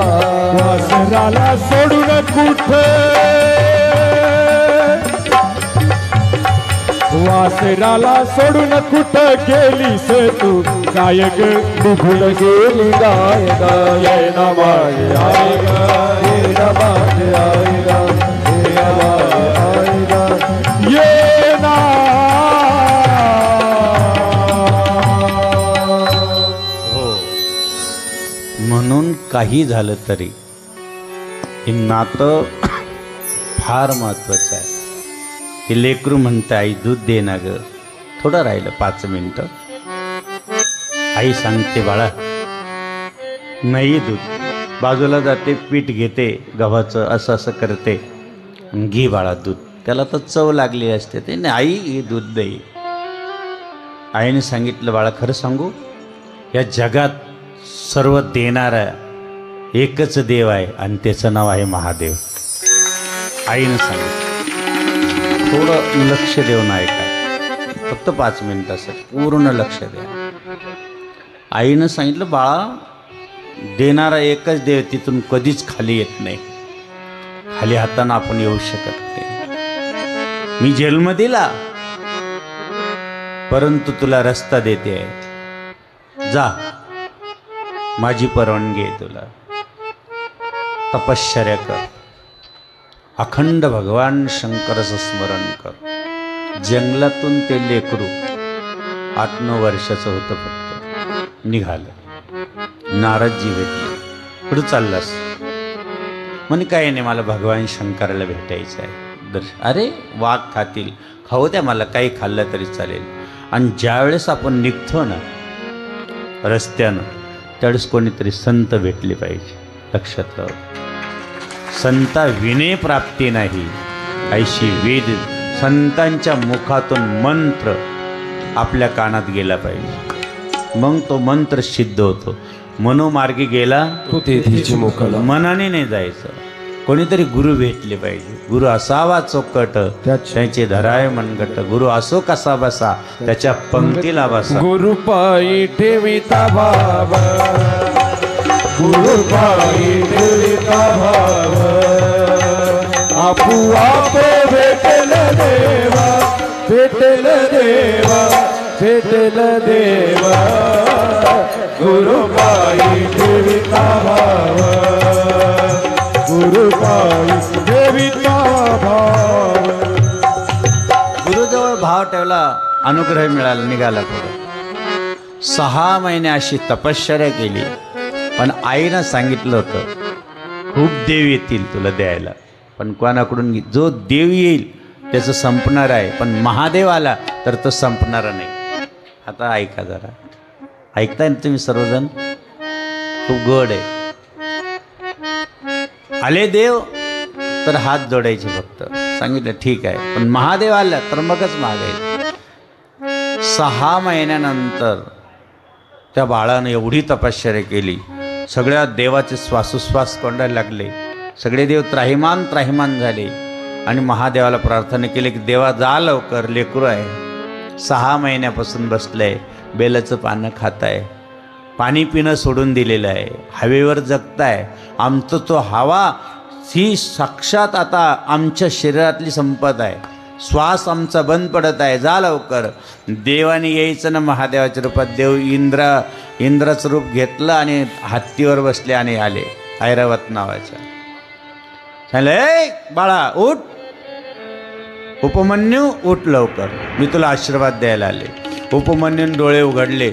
वासराला सोडून कुठे वासराला सोडून कुठं गेलीस तू गायक निघून गेली गाय गाय ना माझी आई ग ये ना माझी आई ग ये ना माझी आई ग ये ना हो म्हणून काही झालं तरी हे नातं फार महत्वाचं आहे. ते लेकरू म्हणतं आई दूध दे ना ग. थोडं राहिलं 5 मिनिटं. आई सांगते बाळा नाही दूध. बाजूला जाते पीठ घेते गव्हाचं असं असं करते घे बाळा दूध. त्याला तर चव लागली असते ते नाही आई हे दूध दे. आईने सांगितलं बाळा खरं सांगू या जगात सर्व देणारा एकच देव आहे आणि त्याचं नाव आहे महादेव. आईनं सांगितलं. थोडं लक्ष देऊन ऐका फक्त 5 मिनिटासाठी पूर्ण लक्ष द्या. आईनं सांगितलं बाळा देणारा एकच देव तिथून कधीच खाली येत नाही. खाली हातानं आपण येऊ शकत नाही. मी जन्म दिला परंतु तुला रस्ता देते आहे. जा माझी परवानगी आहे तुला. तपश्चर्या कर. अखंड भगवान शंकराचं स्मरण कर. जंगलातून ते लेकरू 8-9 वर्षाचं होतं फक्त. निघालं. नारदजी भेटले. पुढं चाललास म्हणे काय नाही मला भगवान शंकराला भेटायचं आहे. अरे वाघ खातील खाऊ द्या मला काही खाल्लं तरी चालेल. आणि ज्यावेळेस आपण निघतो ना रस्त्यानं त्यावेळेस कोणीतरी संत भेटले पाहिजे. लक्षात ठेव. संता विने प्राप्ती नाही ऐशी वेद. संतांच्या मुखातून मंत्र आपल्या कानात गेला पाहिजे मग तो मंत्र सिद्ध होतो. मनोमार्गी गेला तू तेथीची मोकळा. मनाने नाही जायचं. कोणीतरी गुरु भेटले पाहिजे. गुरु असावा चोकट त्याचे धराय मनगट. गुरु असो कसा बसा त्याच्या पंक्तीला बसा. गुरु पायी ठेविता भाव. गुरु पायी ठेविता भाव. आपुआप भेटेल देवा. भेटेल देवा. भेटेल देवा. गुरु पायी ठेविता भाव. गुरुपाई देवीचा भाव. गुरुजवळ भाव ठेवला, अनुग्रह मिळाला, निघाला पुढे. 6 महिने अशी तपश्चर्या केली. पण आईनं सांगितलं होतं खूप देव येतील तुला द्यायला, पण कोणाकडून जो देव येईल त्याचं संपणार आहे, पण महादेव आला तर तो संपणारा नाही. आता ऐका जरा, ऐकताय ना तुम्ही सर्वजण? खूप गोड आहे. आले देव तर हात जोडायचे फक्त. सांगितलं ठीक आहे, पण महादेव आला तर मगच मागायचं. 6 महिन्यानंतर त्या बाळानं एवढी तपश्चर्या केली, सगळ्या देवाचे श्वासोश्वास कोंडायला लागले, सगळे देव त्राहिमाम त्राहिमाम झाले. आणि महादेवाला प्रार्थना केली की देवा जा लवकर, लेकरू आहे 6 महिन्यापासून बसलंय, बेलाचं पानं खात आहे, पाणी पिणं सोडून दिलेलं आहे, हवेवर जगताय. आमचं तो हवा ही साक्षात आता आमच्या शरीरातली संपत आहे, श्वास आमचा बंद पडत आहे, जा लवकर. देवाने यायचं ना महादेवाच्या रूपात. देव इंद्राचं रूप घेतलं आणि हत्तीवर बसले आणि आले, ऐरावत नावाच्या. सांगले ए बाळा उठ, उपमन्यू उठ लवकर, मी तुला आशीर्वाद द्यायला आले. उपमन्यून डोळे उघडले,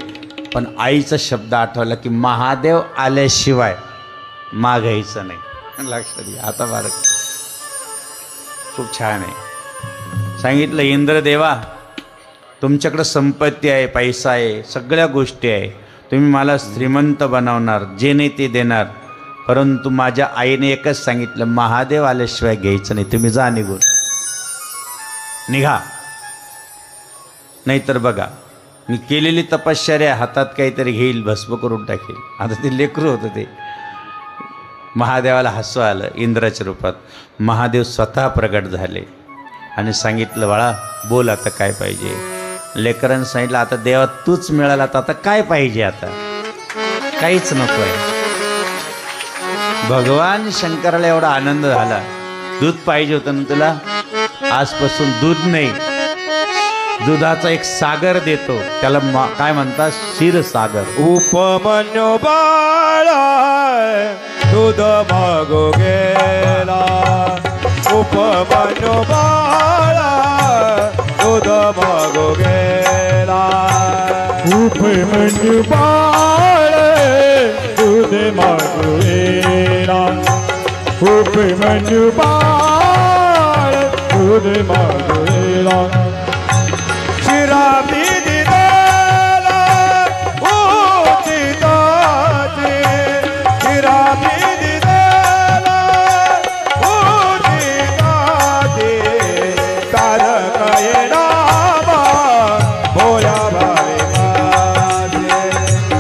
पण आईचा शब्द आठवला की महादेव आल्याशिवाय मागायचं नाही. लक्षात घ्या. आता बालक खूप छान आहे. सांगितलं इंद्रदेवा तुमच्याकडं संपत्ती आहे, पैसा आहे, सगळ्या गोष्टी आहे, तुम्ही मला श्रीमंत बनवणार, जे नाही ते देणार, परंतु माझ्या आईने एकच सांगितलं महादेव आल्याशिवाय घ्यायचं नाही, तुम्ही जा निघून, निघा, नाहीतर बघा मी केलेली तपश्चर्या हातात काहीतरी घेईल, भस्म करून टाकेल. आता ते लेकरू होतं ते. महादेवाला हसू आलं इंद्राच्या रूपात. महादेव स्वतः प्रगट झाले आणि सांगितलं बाळा बोल आता काय पाहिजे. लेकरांनी सांगितलं आता देवा तूच मिळाला, तर आता काय पाहिजे, आता काहीच नको आहे. भगवान शंकराला एवढा आनंद झाला. दूध पाहिजे होतं ना तुला, आजपासून दूध नाही, दुधाचा एक सागर देतो, त्याला काय म्हणतात क्षीरसागर. उपमन्यू बाळा दूध मागो गेला, उपमन्यू बाळा दूध मागो गेला. उपमन्यू बाळ दूध मागो गेला, उपमन्यू बाळ दूध मागो गेला. शिराबी दिलेला उचिताचे, शिराबी दिलेला उचिताचे, तारक येणावा भोळ्या भाविकाचे,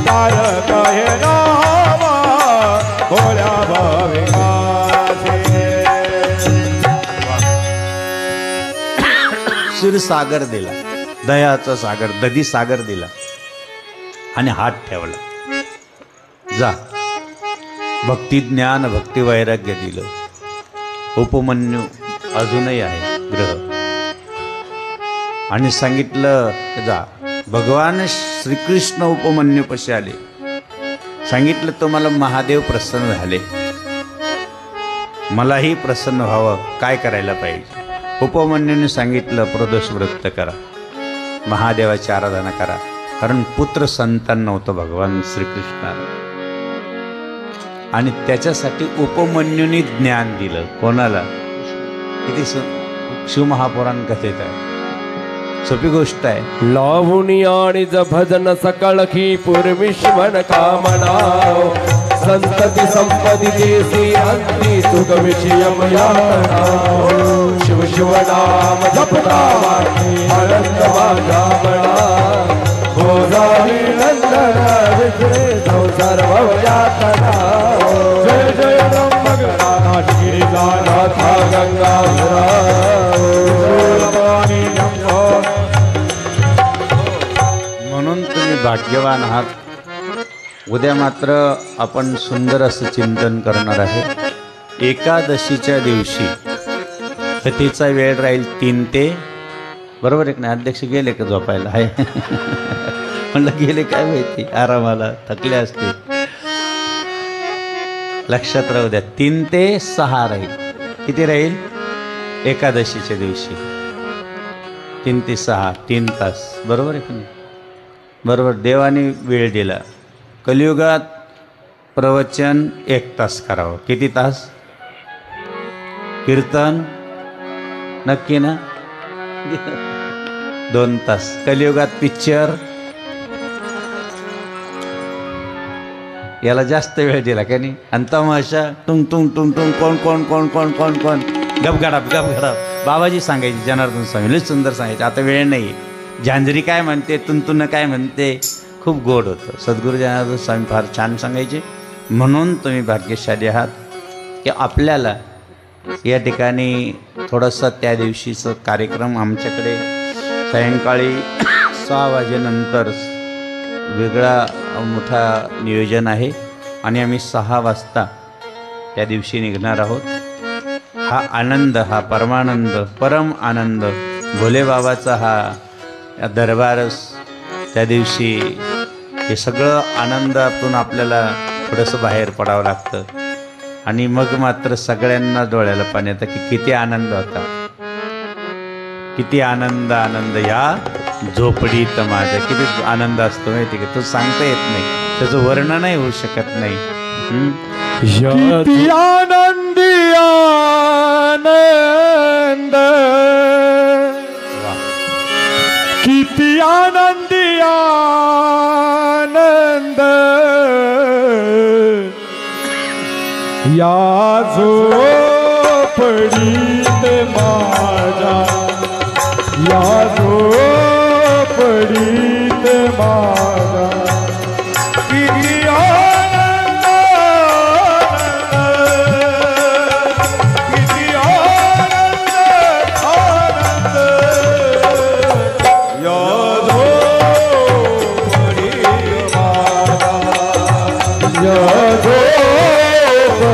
तारक येणावा भोळ्या भाविकाचे. क्षीरसागर दिला, दयाचा सागर, दधी सागर दिला आणि हात ठेवला. जा. भक्ती ज्ञान भक्ती वैराग्य दिलं. उपमन्यू अजूनही आहे ग्रह. आणि सांगितलं जा. भगवान श्रीकृष्ण उपमन्यूपाशी आले. सांगितलं तुम्हाला महादेव प्रसन्न झाले, मलाही प्रसन्न व्हावं, काय करायला पाहिजे. उपमन्यूने सांगितलं प्रदोष व्रत करा, महादेवाची आराधना करा, कारण पुत्र संतान नव्हतं भगवान श्रीकृष्णाला. आणि त्याच्यासाठी उपमन्यूने ज्ञान दिलं. कोणाला? किती शिवमहापुराण कथेत आहे, सोपी गोष्ट आहे. लावणी आणि भजन सकळखी पूर्विश्वन कामना, संतती संपदी देसी अंती सुख विषयम यातना. शिव शिव नाम जपता आनंद माझा मना, गोदावी नंदन विसरे संसार भव यातना. जय जय ब्रह्मगणानाथ गिरिजानाथ गंगाधरा. म्हणून तुम्ही भाग्यवान आहात. उद्या मात्र आपण सुंदर असं चिंतन करणार आहे. एकादशीच्या दिवशी कथेचा वेळ राहील 3 ते, बरोबर आहे ना? अध्यक्ष गेले का झोपायला? आहे म्हणलं गेले काय माहिती, आरामाला थकले असते. लक्षात राहू द्या. 3 ते 6 राहील. किती राहील? एकादशीच्या दिवशी 3 ते 6 3 तास. बरोबर आहे की नाही? बरोबर. देवाने वेळ दिला. कलियुगात प्रवचन 1 तास करावं. किती तास? कीर्तन नक्की ना? 2 तास. कलियुगात पिक्चर याला जास्त वेळ दिला का नाही? आणि तमाशा टुंग टुंग टुंग टुंग कोण कोण कोण कोण कोण कोण गपगडाप गपगडाप. बाबाजी सांगायचे, जनार्दन स्वामी लई सुंदर सांगायचे. आता वेळ नाही. झांजरी काय म्हणते, तुंतुन काय म्हणते, खूप गोड होतं. सद्गुरू जनार्दन स्वामी फार छान सांगायचे. म्हणून तुम्ही भाग्यशाली आहात की आपल्याला या ठिकाणी थोडंसं त्या दिवशीचं कार्यक्रम आमच्याकडे सायंकाळी 6 वाजेनंतर वेगळा मोठा नियोजन आहे आणि आम्ही 6 वाजता त्या दिवशी निघणार आहोत. हा आनंद, हा परमानंद, परम आनंद, भोलेबाबाचा हा दरबारस त्या दिवशी हे सगळं आनंदातून आपल्याला थोडंसं बाहेर पडावं लागतं. आणि मग मात्र सगळ्यांना डोळ्याला पाणी येतं की किती आनंद होता, किती आनंद आनंद या झोपडीत माझ्या. किती आनंद असतो माहिती का? तो सांगता येत नाही, त्याचं वर्णनही होऊ शकत नाही. किती आनंदी आनंद, किती आनंदी आनंद या झोपडीत माझ्या, या झोपडीत माझ्या. किती आनंद, किती आनंद आनंद या झोपडीत माझ्या, या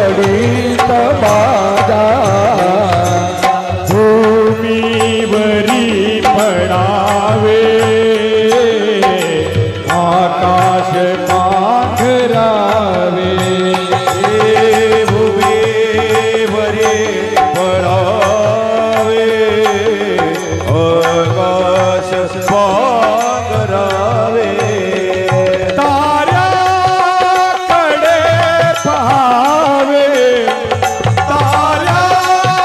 झोपडीत माझ्या. भूमीवरी पडावे आकाश पांघरावे, भूमीवरी पडावे आकाश पांघरावे. ताऱ्याकडे पहावे, ताऱ्याकडे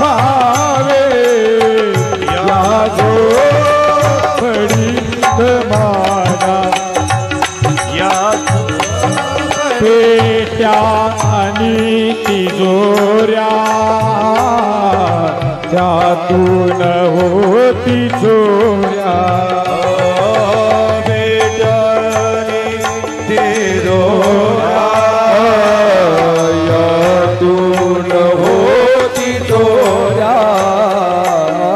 पहावे या झोपडीत माझ्या, या पेट्या आणि तिजोऱ्या त्यातून होती चोऱ्या. पेट्या आणि तिजोऱ्या यातून होती चोऱ्या.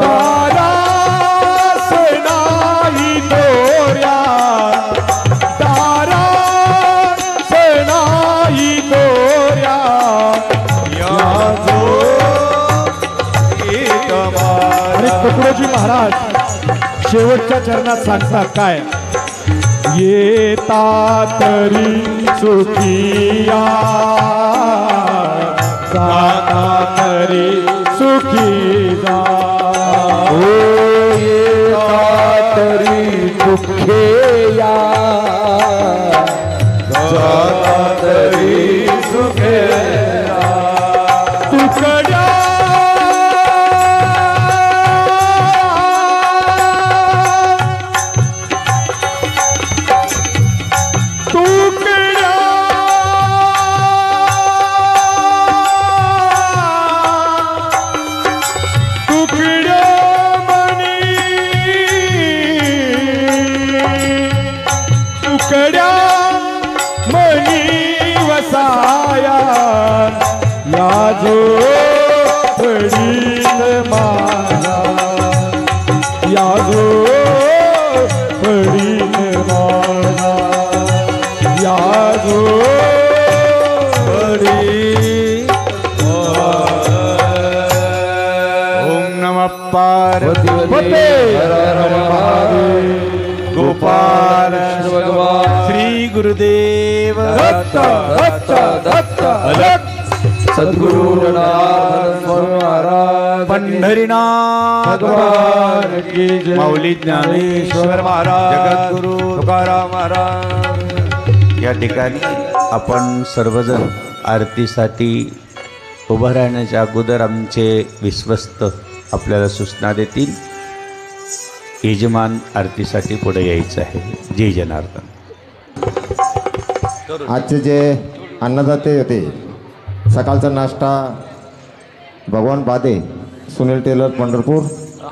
दारास नाही दोऱ्या, दारास नाही दोऱ्या या झोपडीत माझ्या. आणि तुकडोजी महाराज शेवटच्या चरणात सांगतात काय? येता तरी सुखिया, जाता तरी सुखी जा. येता तरी दुःखेया, जाता तरी सुखेया. तुकड्या तुकड्या तुकड्या मनी, तुकड्या मनी वसाया या झोपडीत माझ्या, या झोपडीत माझ्या, या झोपडीत. ओम नमः पार्वती गोपाल श्री गुरुदेव दत्त दत्त दत्त सद्गुरु जनार्दन स्वामी महाराज पंढरीनाथ भगवान की जय माऊली ज्ञानेश्वर महाराज जगद्गुरु तुकाराम महाराज या ठिकाणी आपण सर्वजण आरतीसाठी उभं राहण्याच्या अगोदर आमचे विश्वस्त आपल्याला सूचना देतील. यजमान आरतीसाठी पुढे यायचं आहे. जय जनार्दन. आजचे जे अन्नदाते होते, सकाळचा नाश्ता भगवान बादे, सुनील टेलर, पंढरपूर.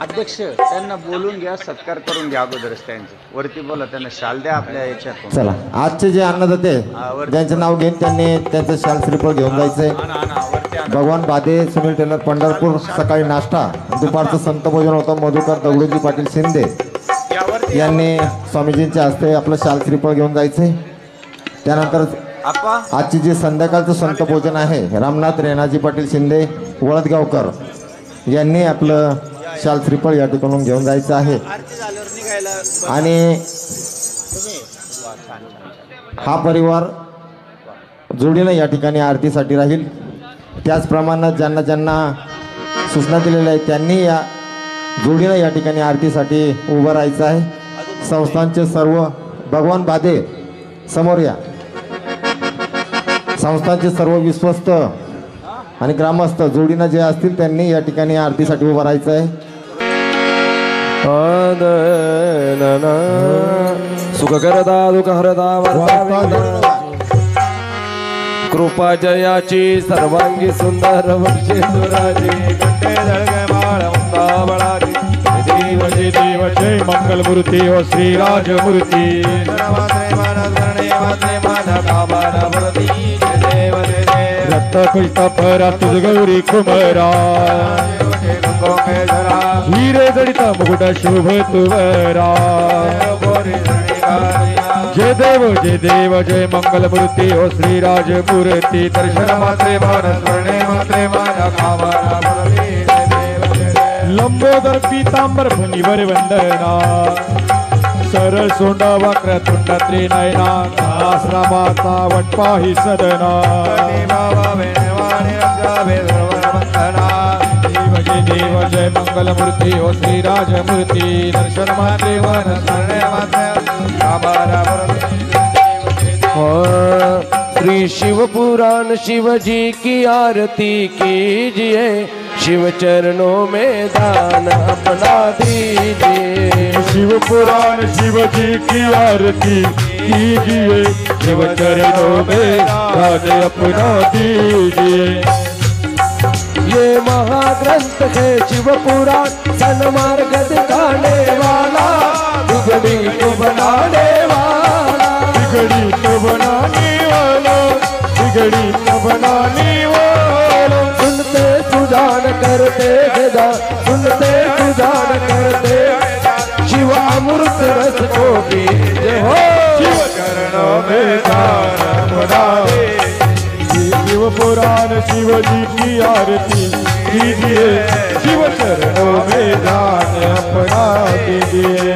अध्यक्ष त्यांना बोलून घ्या, सत्कार करून घ्या अगोदरच त्यांचं. वरती बोला, त्यांना शाल द्या आपल्या याच्यात. चला, आजचे जे अन्नदाते ज्यांचं नाव घेऊन त्यांनी त्यांचं शाल श्रीफळ घेऊन जायचंय. भगवान बादे, सुनील टेलर, पंढरपूर. सकाळी नाश्ता, दुपारचं संत भोजन होतं. मधुकर दगडूजी पाटील शिंदे यांनी स्वामीजींच्या हस्ते आपलं शाल श्रीफळ घेऊन जायचंय. त्यानंतर आजची जी संध्याकाळचं संत भोजन आहे, रामनाथ रेणाजी पाटील शिंदे, वळदगावकर यांनी आपलं शाल श्रीफळ या ठिकाणून घेऊन जायचं आहे. आणि हा परिवार जोडीनं या ठिकाणी आरतीसाठी राहील. त्याचप्रमाणे ज्यांना ज्यांना सूचना दिलेल्या आहेत त्यांनी या जोडीनं या ठिकाणी आरतीसाठी उभं राहायचं आहे. संस्थांचे सर्व भगवान बादे समोर या. संस्थांचे सर्व विश्वस्त आणि ग्रामस्थ जोडीनं जे असतील त्यांनी या ठिकाणी आरतीसाठी उभं राहायचं आहे. सुख करता दुःख हरता कृपा जयाची सर्वांगी सुंदर वर्षे सुराजी कंठे जळगे बाळ बळाजी. देव जय देव जय मंगलमूर्ती व श्रीराजमूर्ती. रक्त कुलता परा तुझ गौरी कुमरा. हिरे जडिता मुकुट शुभ तुवरा. जय देव जय मंगलमूर्ती ओ श्रीराजमूर्ती. दर्शन मात्रे मान स्मरणे मात्रे माझ्या कामाला. लंबोदर पीतांबर फणीवर वंदना. सरळ सोंडा वाक्र तुंड त्रिनयना. आश्रमाचा वटपाही सदना. देव जय मंगलमूर्ती ओ श्रीराजमूर्ती. दर्शन मात्रे मान स्मरणे मात्रे श्री शिव पुराण शिवजी की आरती कीजिए. शिव चरणों में दान अपना दीजिए. शिव पुराण शिवजी की आरती कीजिए. शिव चरणों में दान अपना दीजिए. ये महाग्रंथ है शिव पुराण, सन्मार्ग दिखाने वाला, बिगड़ी को बनाने वाला. बिगड़ी तो बनाने वाला. बिगड़ी तो बनाने वाला. सुनते सुजान करते सदा, सुनते सुजान करते. शिव अमृत रस को पीते हो. शिव चरणों में दान अपना. शिव पुराण शिवजी की आरती कीजिए. शिव चरणों में दान अपना दीजिए.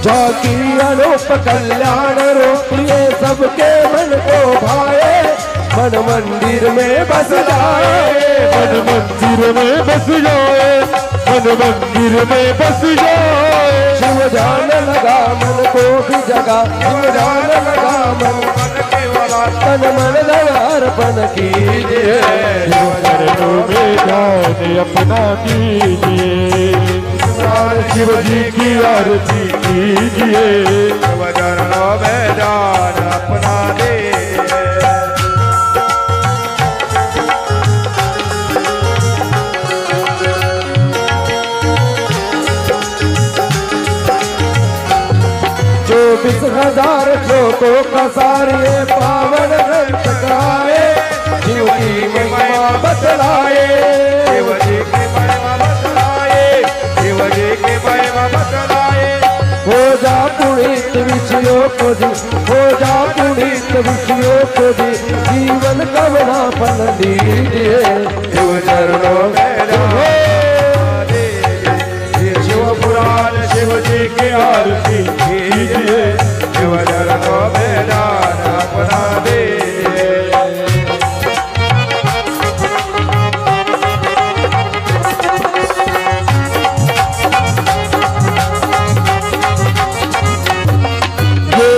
जाकी अनूप कल्याण रूपिए सबके मन को भाए. मन मंदिर में बस जाए. मन मंदिर में बस जाए. मन मंदिर में बस जाए. शिव जान लगा मन को भी जगा. शिव जान लगा मन तन मन धन अर्पण कीजिए. शिव चरणों में दान अपना दीजिए. शिव जी की आरती कीजिए. शिव चरणों में दान अपना दीजिए. चौबीस हजार श्लोकों का सारे पावन ग्रंथ गाए. शिव की महिमा बतलाए. शिव जी की महिमा बतलाए. शिव जी की महिमा बतलाए. हो जा पुनीत विषयों खुशियों को दी, हो जा पुनीत खुशियों को दी, जीवन का बड़ा फल दीजिए शिव चरणों में शिव पुराण शिव जी की आरती कीजिए, शिव चरणों में दान अपना दीजिए।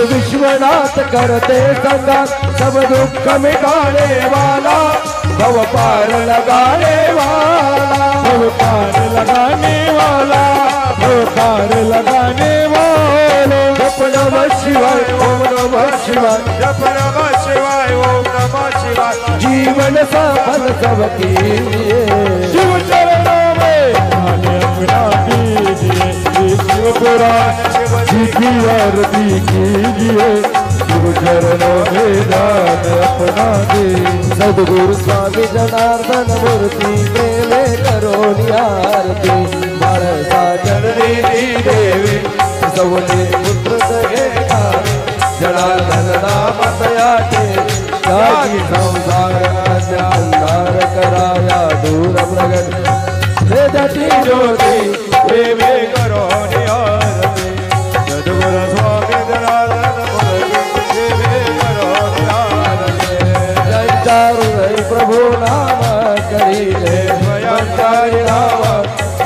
विश्वनाथ करते संगा सब दुख मिटाने वाला, भव पार लगाने वाला, भव पार लगाने वाला, भव पार लगाने वाला। जप नमः शिवाय ओम नमः शिवाय, जप नमः शिवाय ओम नमः शिवाय। जीवन सफल सब कीजिए शिव चरणों में दान अपना दीजिए, शिव पुराण शिव जी की आरती कीजिए, शिव चरणों में दान अपना दीजिए। सद्गुरु स्वामी जनार्दन मूर्ति प्रेमे करो निहारती, बाळ साजन देवी सवले पुत्र सगे जनार्दन नाम तयाचे, त्यागी संसार अंधार कराया दूर प्रगट, वेदती ज्योती प्रेमे करो निहारती, सद्गुरु स्वामी जनार्दन मूर्ति प्रेमे करो निहारती। जय हृदय प्रभु नाम करीले स्वयं कार्य नाम,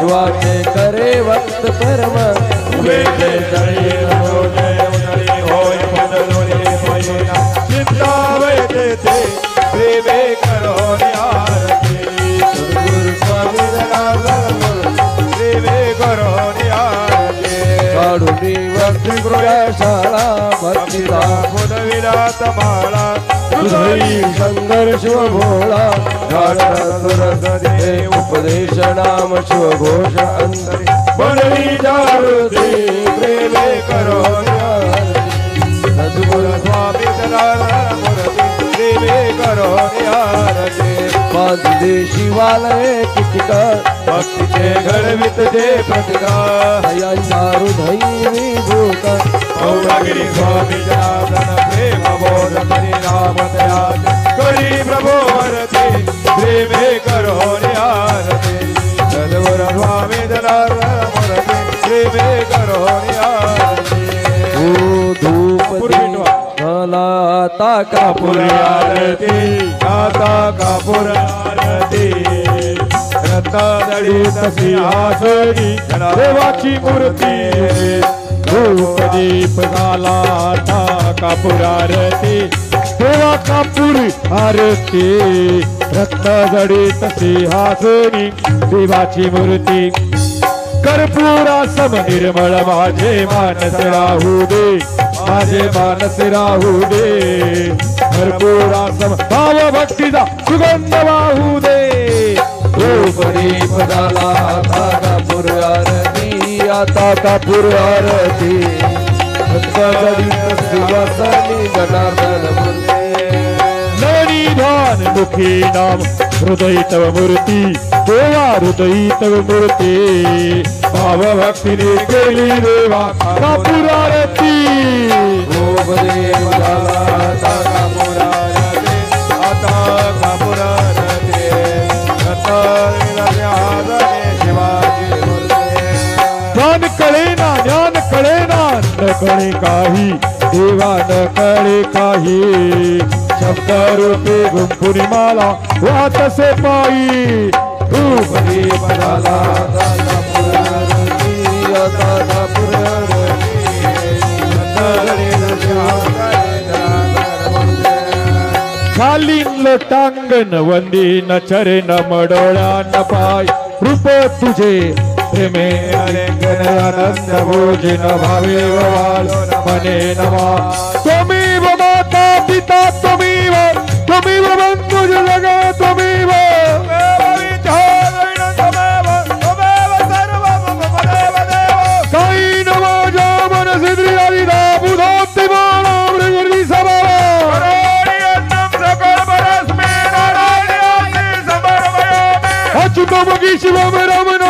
वाचे करे वक्त परम वेदे जय हो जय उदरी होय बदलोरे होयना, चिंता वेदे ते प्रेमे करो निहारती, सद्गुरु स्वामी जनार्दन प्रेमे करो निहारती। काढुनी वक्ति प्रशाला भक्तिदा पुन विरात माळा, हृदयी संघर्ष भोळा, दे उपदेश नाम शिव घोष अंतरी, बनवी जागृती प्रेमे करो निहारती, सद्गुरु स्वामी जनार्दन मूर्ति प्रेमे करो निहारती। बांधले शिवालय किटिका भक्तीचे घडवित जे प्रतिका, हयांचा हृदयी भूता, पौरागिरी स्वामी जनार्दन प्रेम बोध करी नाम त्याग, करी प्रभो वरती प्रेमे करो निहारती, सद्गुरु स्वामी जनार्दन मूर्ति प्रेमे करो निहारती। ओ धूप मला आता कापूर आरती, आता कापूर आरती, रत्नादळीत सिंहासनी देवाची मूर्ती, धूप दीप झाला आता कापूर आरती, देवा कापूर आरती, रत्नजडीत सिंहासनी देवाची मूर्ती, कर्पूरा सम निर्मळ माझे मानस राहू दे, माझे मानस राहू दे, कर्पूरा सम भाव भक्तीचा सुगंध वाहू दे। धूपदीप झाला आता कापूर आरती, आता कापूर आरती, रत्नाजडित सिंहासनी जनार्दन मूर्ती, नवनी ध्यान मुखी नाम हृदय तव मूर्ती, देवा हृदय तव मूर्ती, भाव भक्तीने केली देवा कापूर आरती। धूपदीप झाला आता कापूर आरती, आता कापूर आरती, शिवाजी ज्ञान कळेना ज्ञान कळेना, न कळे काही देवा न कळे काही, शब्द रूपे गुंफुनी मला वातसे पायी, धूपदीप झाला आता कापूर आरती, आता कापूर आरती, खाली लोटांगण वंदीन चरण मडोळा न पाय, रूप तुझे प्रेमे अनेकन आनंद भोजन भावे वाल मने नमा, त्वमेव माता पिता त्वमेव, त्वमेव बंधु जगा त्वमेव, काही न माझ्या मनसिद्री हरिदा बुधोत्ति बाणा मृगरी सभा, अच्युत मुखी शिवम रमण